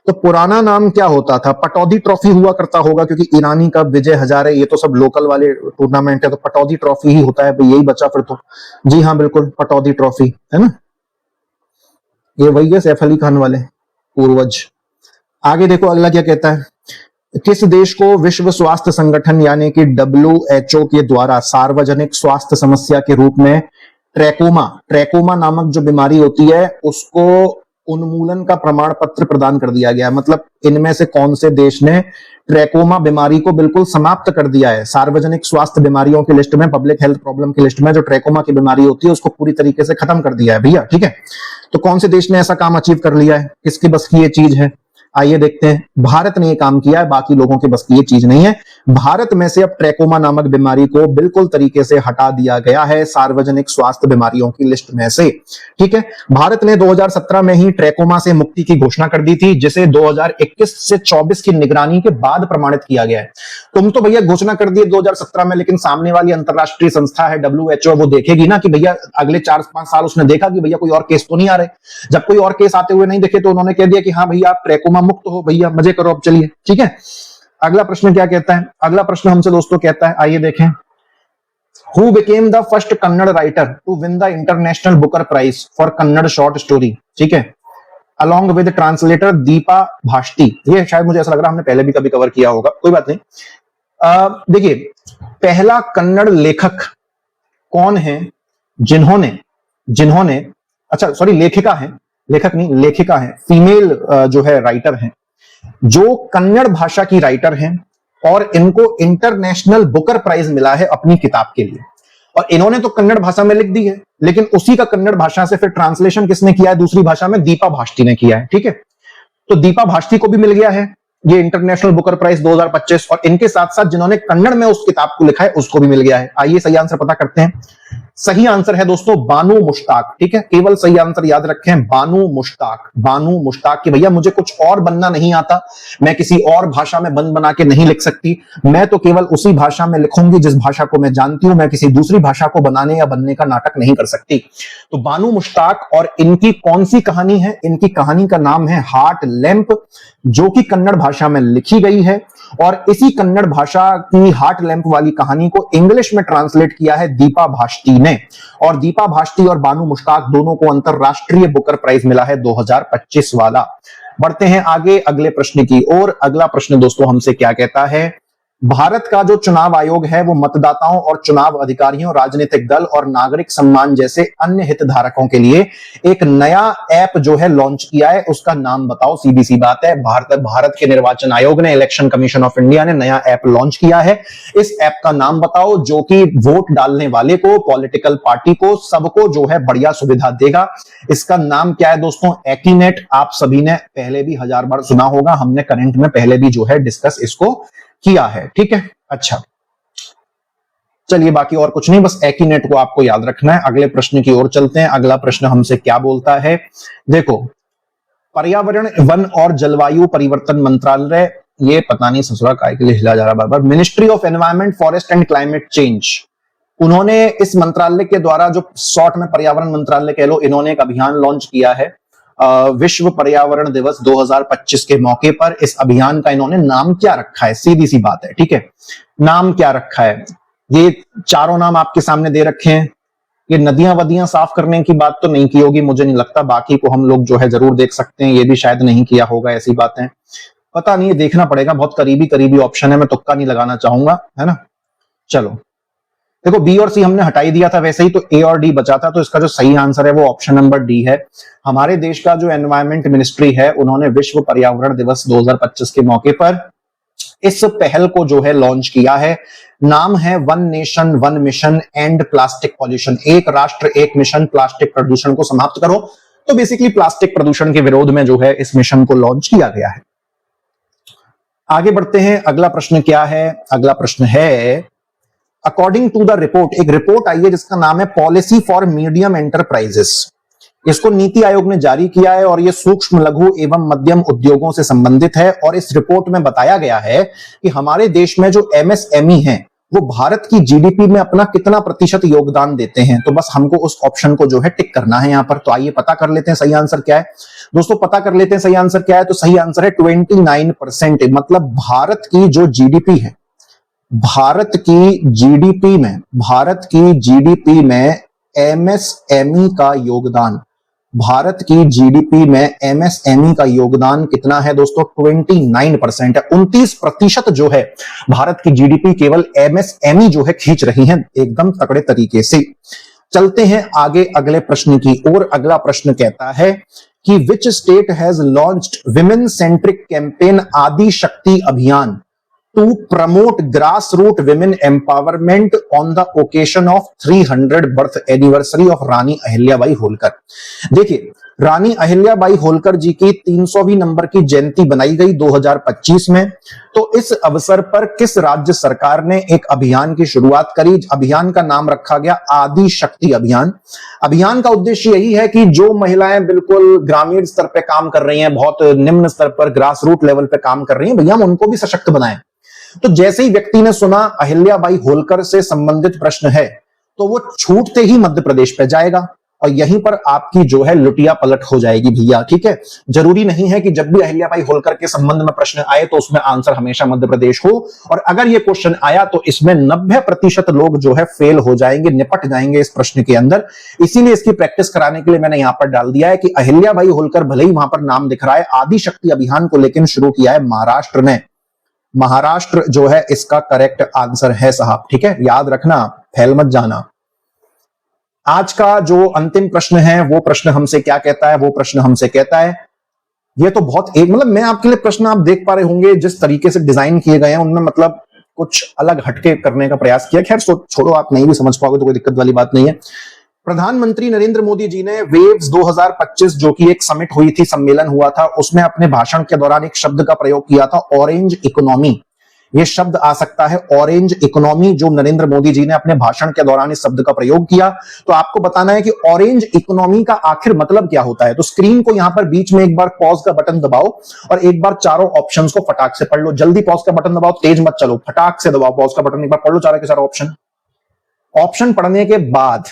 तो पुराना नाम क्या होता था? पटौदी ट्रॉफी हुआ करता होगा, क्योंकि ईरानी कप, विजय हजारे, ये तो सब लोकल वाले टूर्नामेंट है, तो पटौदी ट्रॉफी ही होता है भाई, यही बचा फिर तो। जी हाँ बिल्कुल, पटौदी ट्रॉफी है ना, ये वही है सैफ अली खान वाले पूर्वज। आगे देखो अगला क्या कहता है। किस देश को विश्व स्वास्थ्य संगठन यानी कि WHO के द्वारा सार्वजनिक स्वास्थ्य समस्या के रूप में ट्रैकोमा नामक जो बीमारी होती है उसको उन्मूलन का प्रमाण पत्र प्रदान कर दिया गया? मतलब इनमें से कौन से देश ने ट्रैकोमा बीमारी को बिल्कुल समाप्त कर दिया है? सार्वजनिक स्वास्थ्य बीमारियों की लिस्ट में, पब्लिक हेल्थ प्रॉब्लम की लिस्ट में जो ट्रैकोमा की बीमारी होती है उसको पूरी तरीके से खत्म कर दिया है भैया। ठीक है, तो कौन से देश ने ऐसा काम अचीव कर लिया है? किसकी बस की ये चीज है? आइए देखते हैं। भारत ने ये काम किया है, बाकी लोगों के बस की ये चीज नहीं है। भारत में से अब ट्रैकोमा नामक बीमारी को बिल्कुल तरीके से हटा दिया गया है सार्वजनिक स्वास्थ्य बीमारियों की लिस्ट में से। ठीक है, भारत ने 2017 में ही ट्रैकोमा से मुक्ति की घोषणा कर दी थी, जिसे 2021 से 24 की निगरानी के बाद प्रमाणित किया गया है। तुम तो भैया घोषणा कर दिए 2017 में, लेकिन सामने वाली अंतरराष्ट्रीय संस्था है WHO, वो देखेगी ना कि भैया अगले 4-5 साल उसने देखा कि भैया कोई और केस तो नहीं आ रहे। जब कोई और केस आते हुए नहीं देखे तो उन्होंने कह दिया कि हाँ भैया आप ट्रैकोमा मुक्त हो, भैया मजे करो अब, चलिए। ठीक है, अगला प्रश्न क्या कहता है? अगला प्रश्न हमसे दोस्तों कहता है, आइए देखें। Who became the first Kannada writer to win the International Booker Prize for Kannada short story? ठीक है, along with translator दीपा भाष्टी। ये शायद मुझे ऐसा लग रहा है हमने पहले भी कभी कवर किया होगा, कोई बात नहीं। देखिए, पहला कन्नड़ लेखक कौन है जिन्होंने अच्छा सॉरी लेखिका है, लेखक नहीं लेखिका है, फीमेल जो है राइटर है, जो कन्नड़ भाषा की राइटर हैं और इनको इंटरनेशनल बुकर प्राइज मिला है अपनी किताब के लिए। और इन्होंने तो कन्नड़ भाषा में लिख दी है, लेकिन उसी का कन्नड़ भाषा से फिर ट्रांसलेशन किसने किया है दूसरी भाषा में? दीपा भाष्टी ने किया है। ठीक है, तो दीपा भाष्टी को भी मिल गया है ये इंटरनेशनल बुकर प्राइज 2025, और इनके साथ साथ जिन्होंने कन्नड़ में उस किताब को लिखा है उसको भी मिल गया है। आइए सही आंसर पता करते हैं। सही आंसर है दोस्तों बानू मुश्ताक। ठीक है, केवल सही आंसर याद रखें, बानू मुश्ताक। बानू मुश्ताक कि भैया मुझे कुछ और बनना नहीं आता, मैं किसी और भाषा में बन बना के नहीं लिख सकती, मैं तो केवल उसी भाषा में लिखूंगी जिस भाषा को मैं जानती हूं, मैं किसी दूसरी भाषा को बनाने या बनने का नाटक नहीं कर सकती। तो बानू मुश्ताक, और इनकी कौन सी कहानी है? इनकी कहानी का नाम है हार्ट लैंप, जो कि कन्नड़ भाषा में लिखी गई है, और इसी कन्नड़ भाषा की हार्ट लैंप वाली कहानी को इंग्लिश में ट्रांसलेट किया है दीपा भाष्टी ने। और दीपा भाष्टी और बानू मुश्ताक दोनों को अंतरराष्ट्रीय बुकर प्राइज मिला है 2025 वाला। बढ़ते हैं आगे अगले प्रश्न की ओर। अगला प्रश्न दोस्तों हमसे क्या कहता है? भारत का जो चुनाव आयोग है वो मतदाताओं और चुनाव अधिकारियों, राजनीतिक दल और नागरिक सम्मान जैसे अन्य हितधारकों के लिए एक नया ऐप जो है लॉन्च किया है, उसका नाम बताओ। सीधी सी बात है, भारत के निर्वाचन आयोग ने, इलेक्शन कमीशन ऑफ इंडिया ने नया ऐप लॉन्च किया है। इस ऐप का नाम बताओ जो कि वोट डालने वाले को, पॉलिटिकल पार्टी को, सबको जो है बढ़िया सुविधा देगा। इसका नाम क्या है दोस्तों? एकीनेट। आप सभी ने पहले भी 1000 बार सुना होगा, हमने करंट में पहले भी जो है डिस्कस इसको किया है। ठीक है, अच्छा चलिए, बाकी और कुछ नहीं, बस एकीनेट को आपको याद रखना है। अगले प्रश्न की ओर चलते हैं। अगला प्रश्न हमसे क्या बोलता है? देखो, पर्यावरण, वन और जलवायु परिवर्तन मंत्रालय, ये पता नहीं ससुरा काय के लिए हिला जा रहा बार बार, ministry of environment, forest and climate change, उन्होंने इस मंत्रालय के द्वारा, जो शॉर्ट में पर्यावरण मंत्रालय कह लो, इन्होंने एक अभियान लॉन्च किया है विश्व पर्यावरण दिवस 2025 के मौके पर। इस अभियान का इन्होंने नाम क्या रखा है? सीधी सी बात है, ठीक है, नाम क्या रखा है? ये चारों नाम आपके सामने दे रखे हैं। ये नदियां वदियां साफ करने की बात तो नहीं की होगी, मुझे नहीं लगता। बाकी को हम लोग जो है जरूर देख सकते हैं, ये भी शायद नहीं किया होगा, ऐसी बातें पता नहीं, देखना पड़ेगा। बहुत करीबी करीबी ऑप्शन है, मैं तुक्का नहीं लगाना चाहूंगा, है ना। चलो देखो, बी और सी हमने हटाई दिया था वैसे ही, तो ए और डी बचा था। तो इसका जो सही आंसर है वो ऑप्शन नंबर डी है। हमारे देश का जो एनवायरमेंट मिनिस्ट्री है, उन्होंने विश्व पर्यावरण दिवस 2025 के मौके पर इस पहल को जो है लॉन्च किया है। नाम है one nation one mission and plastic pollution. एक राष्ट्र एक मिशन, प्लास्टिक प्रदूषण को समाप्त करो। तो बेसिकली प्लास्टिक प्रदूषण के विरोध में जो है इस मिशन को लॉन्च किया गया है। आगे बढ़ते हैं, अगला प्रश्न क्या है? अगला प्रश्न है, अकॉर्डिंग टू द रिपोर्ट, एक रिपोर्ट आई है जिसका नाम है पॉलिसी फॉर मीडियम एंटरप्राइजेस। इसको नीति आयोग ने जारी किया है और यह सूक्ष्म लघु एवं मध्यम उद्योगों से संबंधित है। और इस रिपोर्ट में बताया गया है कि हमारे देश में जो एमएसएमई हैं वो भारत की जीडीपी में अपना कितना प्रतिशत योगदान देते हैं। तो बस हमको उस ऑप्शन को जो है टिक करना है यहां पर। तो आइए पता कर लेते हैं सही आंसर क्या है। दोस्तों पता कर लेते हैं सही आंसर क्या है। तो सही आंसर है 29%। मतलब भारत की जो जीडीपी है, भारत की जीडीपी में एमएसएमई का योगदान, भारत की जीडीपी में एमएसएमई का योगदान कितना है दोस्तों? 29% है। 29% जो है भारत की जीडीपी केवल एमएसएमई जो है खींच रही है एकदम तगड़े तरीके से। चलते हैं आगे अगले प्रश्न की ओर। अगला प्रश्न कहता है कि which state has launched women centric campaign आदि शक्ति अभियान to promote grassroots women empowerment on the occasion of 300 birth anniversary of रानी अहिल्याबाई होलकर। देखिए, रानी अहिल्याबाई होलकर जी की 300वीं नंबर की जयंती बनाई गई 2025 में। तो इस अवसर पर किस राज्य सरकार ने एक अभियान की शुरुआत करी? अभियान का नाम रखा गया आदि शक्ति अभियान। अभियान का उद्देश्य यही है कि जो महिलाएं बिल्कुल ग्रामीण स्तर पर काम कर रही हैं, बहुत निम्न स्तर पर ग्रासरूट लेवल पर काम कर रही हैं, भैया हम उनको भी सशक्त बनाएं। तो जैसे ही व्यक्ति ने सुना अहिल्याबाई होलकर से संबंधित प्रश्न है, तो वो छूटते ही मध्य प्रदेश पे जाएगा और यहीं पर आपकी जो है लुटिया पलट हो जाएगी भैया। ठीक है, जरूरी नहीं है कि जब भी अहिल्याबाई होलकर के संबंध में प्रश्न आए तो उसमें आंसर हमेशा मध्य प्रदेश हो। और अगर ये क्वेश्चन आया तो इसमें 90% लोग जो है फेल हो जाएंगे, निपट जाएंगे इस प्रश्न के अंदर। इसीलिए इसकी प्रैक्टिस कराने के लिए मैंने यहां पर डाल दिया है कि अहिल्याबाई होलकर भले ही वहां पर नाम दिख रहा है, आदि शक्ति अभियान को लेकिन शुरू किया है महाराष्ट्र ने। महाराष्ट्र जो है इसका करेक्ट आंसर है साहब। ठीक है, याद रखना, फैल मत जाना। आज का जो अंतिम प्रश्न है वो प्रश्न हमसे क्या कहता है? वो प्रश्न हमसे कहता है, ये तो बहुत एक मतलब मैं आपके लिए प्रश्न आप देख पा रहे होंगे जिस तरीके से डिजाइन किए गए हैं उनमें मतलब कुछ अलग हटके करने का प्रयास किया। खैर छोड़ो, आप नहीं भी समझ पाओगे तो कोई दिक्कत वाली बात नहीं है। प्रधानमंत्री नरेंद्र मोदी जी ने वेव्स 2025 जो कि एक समिट हुई थी, सम्मेलन हुआ था, उसमें अपने भाषण के दौरान एक शब्द का प्रयोग किया था, ऑरेंज इकोनॉमी। ये शब्द आ सकता है ऑरेंज इकोनॉमी, जो नरेंद्र मोदी जी ने अपने भाषण के दौरान इस शब्द का प्रयोग किया। तो आपको बताना है कि ऑरेंज इकोनॉमी का आखिर मतलब क्या होता है। तो स्क्रीन को यहां पर बीच में एक बार पॉज का बटन दबाओ और एक बार चारों ऑप्शंस को फटाक से पढ़ लो। जल्दी पॉज का बटन दबाओ, तेज मत चलो, फटाक से दबाओ पॉज का बटन, एक बार पढ़ लो चारों के चारों ऑप्शन। ऑप्शन पढ़ने के बाद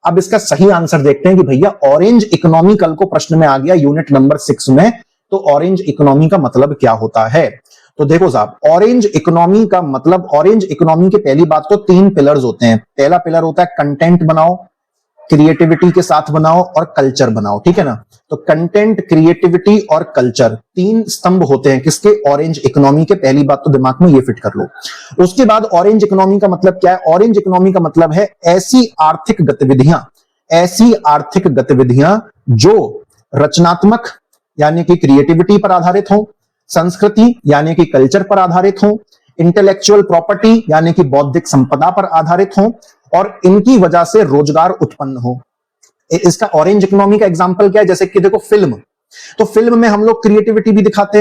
अब इसका सही आंसर देखते हैं कि भैया ऑरेंज इकोनॉमी कल को प्रश्न में आ गया यूनिट नंबर 6 में, तो ऑरेंज इकोनॉमी का मतलब क्या होता है। तो देखो साहब, ऑरेंज इकोनॉमी का मतलब, ऑरेंज इकोनॉमी के पहली बात तो 3 पिलर्स होते हैं। पहला पिलर होता है कंटेंट बनाओ, क्रिएटिविटी के साथ बनाओ और कल्चर बनाओ। ठीक है ना, तो कंटेंट, क्रिएटिविटी और कल्चर 3 स्तंभ होते हैं किसके? ऑरेंज इकोनॉमी के। पहली बात तो दिमाग में ये फिट कर लो। उसके बाद ऑरेंज इकोनॉमी का मतलब क्या है? ऑरेंज इकोनॉमी का मतलब है ऐसी आर्थिक गतिविधियां जो रचनात्मक यानी कि क्रिएटिविटी पर आधारित हो, संस्कृति यानी कि कल्चर पर आधारित हो, इंटेलेक्चुअल प्रॉपर्टी यानी कि बौद्धिक संपदा पर आधारित हो और इनकी वजह से रोजगार उत्पन्न हो। इसका ऑरेंज इकोनॉमी का एग्जांपल क्या है? जैसे कि देखो फिल्म, तो फिल्म में हम लोग क्रिएटिविटी भी दिखाते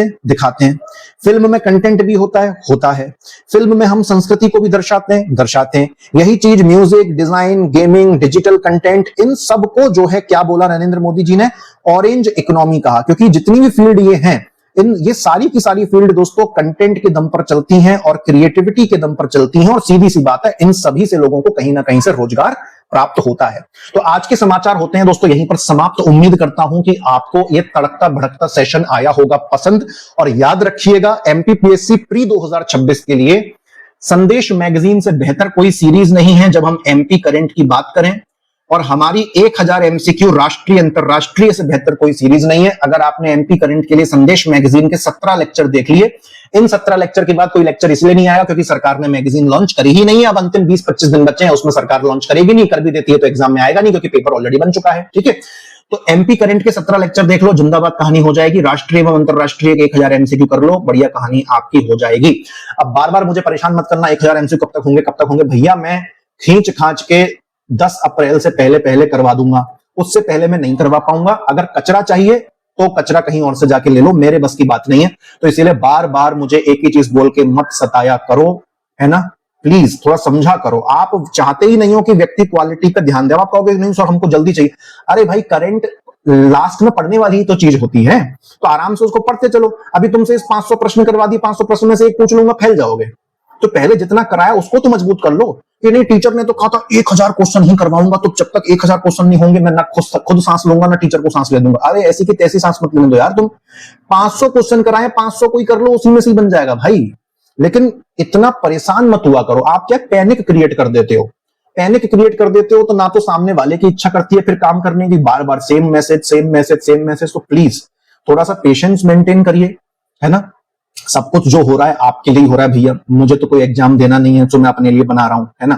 हैं। फिल्म में कंटेंट भी होता है। फिल्म में हम संस्कृति को भी दर्शाते हैं। यही चीज music, design, gaming, digital content, इन सब को जो है क्या बोला नरेंद्र मोदी जी ने? ऑरेंज इकोनॉमी कहा। क्योंकि जितनी भी फील्ड ये हैं, ये सारी की सारी फील्ड दोस्तों कंटेंट के दम पर चलती हैं और क्रिएटिविटी के दम पर चलती हैं और सीधी सी बात है इन सभी से लोगों को कहीं ना कहीं से रोजगार प्राप्त होता है। तो आज के समाचार होते हैं दोस्तों यहीं पर समाप्त। उम्मीद करता हूं कि आपको यह तड़कता भड़कता सेशन आया होगा पसंद। और याद रखिएगा, एमपीपीएससी प्री 2026 के लिए संदेश मैगजीन से बेहतर कोई सीरीज नहीं है जब हम एमपी करंट की बात करें। और हमारी 1000 एमसीक्यू राष्ट्रीय अंतरराष्ट्रीय से बेहतर कोई सीरीज नहीं है। अगर आपने एमपी करंट के लिए संदेश मैगजीन के 17 लेक्चर देख लिए, इन 17 लेक्चर के बाद कोई लेक्चर इसलिए नहीं आया क्योंकि सरकार ने मैगजीन लॉन्च करी ही नहीं है। अब अंतिम 20-25 दिन बचे हैं, उसमें सरकार लॉन्च करेगी नहीं, कर भी देती है तो एग्जाम में आएगा नहीं क्योंकि पेपर ऑलरेडी बन चुका है। ठीक है, तो एमपी करंट के 17 लेक्चर देख लो, जिंदाबाद कहानी हो जाएगी। राष्ट्रीय एवं अंतरराष्ट्रीय 1000 एमसीक्यू कर लो, बढ़िया कहानी आपकी हो जाएगी। अब बार बार मुझे परेशान मत करना 1000 एमसीक्यू कब तक होंगे भैया, मैं खींच खांच के 10 अप्रैल से पहले करवा दूंगा, उससे पहले मैं नहीं करवा पाऊंगा। अगर कचरा चाहिए तो कचरा कहीं और से जाके ले लो, मेरे बस की बात नहीं है। तो इसीलिए बार बार मुझे एक ही चीज बोल के मत सताया करो, है ना, प्लीज थोड़ा समझा करो। आप चाहते ही नहीं हो कि व्यक्ति क्वालिटी पर ध्यान दे, आप कहोगे नहीं सर हमको जल्दी चाहिए। अरे भाई करंट लास्ट में पढ़ने वाली ही तो चीज होती है, तो आराम से उसको पढ़ते चलो। अभी तुमसे इस 500 प्रश्न करवा दी, 500 प्रश्न में से एक पूछ लूंगा, फैल जाओगे। तो पहले जितना कराया उसको तो मजबूत कर लो कि नहीं टीचर ने तो कहा था 1000 क्वेश्चन ही करवाऊंगा, तो जब तक 1000 क्वेश्चन नहीं होंगे मैं ना खुद सांस लूंगा ना टीचर को सांस ले दूंगा। अरे ऐसी की तैसी सांस मत लेने दो यार, तुम 500 क्वेश्चन कराए, 500 कोई कर लो, उसी में से बन जाएगा भाई। लेकिन इतना परेशान मत हुआ करो। आप क्या पैनिक क्रिएट कर देते हो, तो ना तो सामने वाले की इच्छा करती है फिर काम करने की, बार बार सेम मैसेज। तो प्लीज थोड़ा सा पेशेंस मेंटेन करिए, है ना। सब कुछ जो हो रहा है आपके लिए हो रहा है भैया, मुझे तो कोई एग्जाम देना नहीं है जो मैं अपने लिए बना रहा हूं, है ना।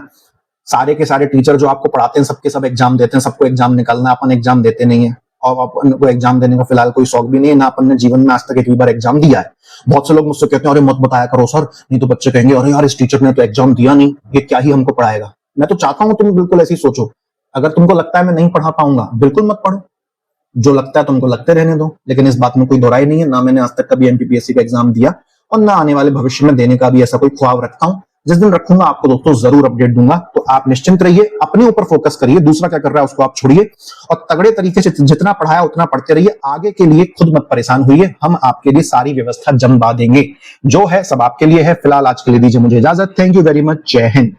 सारे के सारे टीचर जो आपको पढ़ाते हैं सबके सब एग्जाम देते हैं, सबको एग्जाम निकालना, अपन एग्जाम देते नहीं है और अपन को एग्जाम देने का फिलहाल कोई शौक भी नहीं है, ना अपन ने जीवन में आज तक एक भी बार एग्जाम दिया है। बहुत से लोग मुझसे कहते हैं अरे मत बताया करो सर, नहीं तो बच्चे कहेंगे अरे यार इस टीचर ने तो एग्जाम दिया नहीं, ये क्या ही हमको पढ़ाएगा। मैं तो चाहता हूं तुम बिल्कुल ऐसी सोचो। अगर तुमको लगता है मैं नहीं पढ़ा पाऊंगा, बिल्कुल मत पढ़ो, जो लगता है तुमको लगते रहने दो। लेकिन इस बात में कोई दोहराई नहीं है, ना मैंने आज तक कभी एमपीपीएससी का एग्जाम दिया और ना आने वाले भविष्य में देने का भी ऐसा कोई ख्वाब रखता हूं। जिस दिन रखूंगा आपको दोस्तों जरूर अपडेट दूंगा। तो आप निश्चिंत रहिए, अपने ऊपर फोकस करिए, दूसरा क्या कर रहा है उसको आप छोड़िए और तगड़े तरीके से जितना पढ़ाया उतना पढ़ते रहिए। आगे के लिए खुद मत परेशान होइए, हम आपके लिए सारी व्यवस्था जमवा देंगे। जो है सब आपके लिए है। फिलहाल आज के लिए दीजिए मुझे इजाजत। थैंक यू वेरी मच, जय हिंद।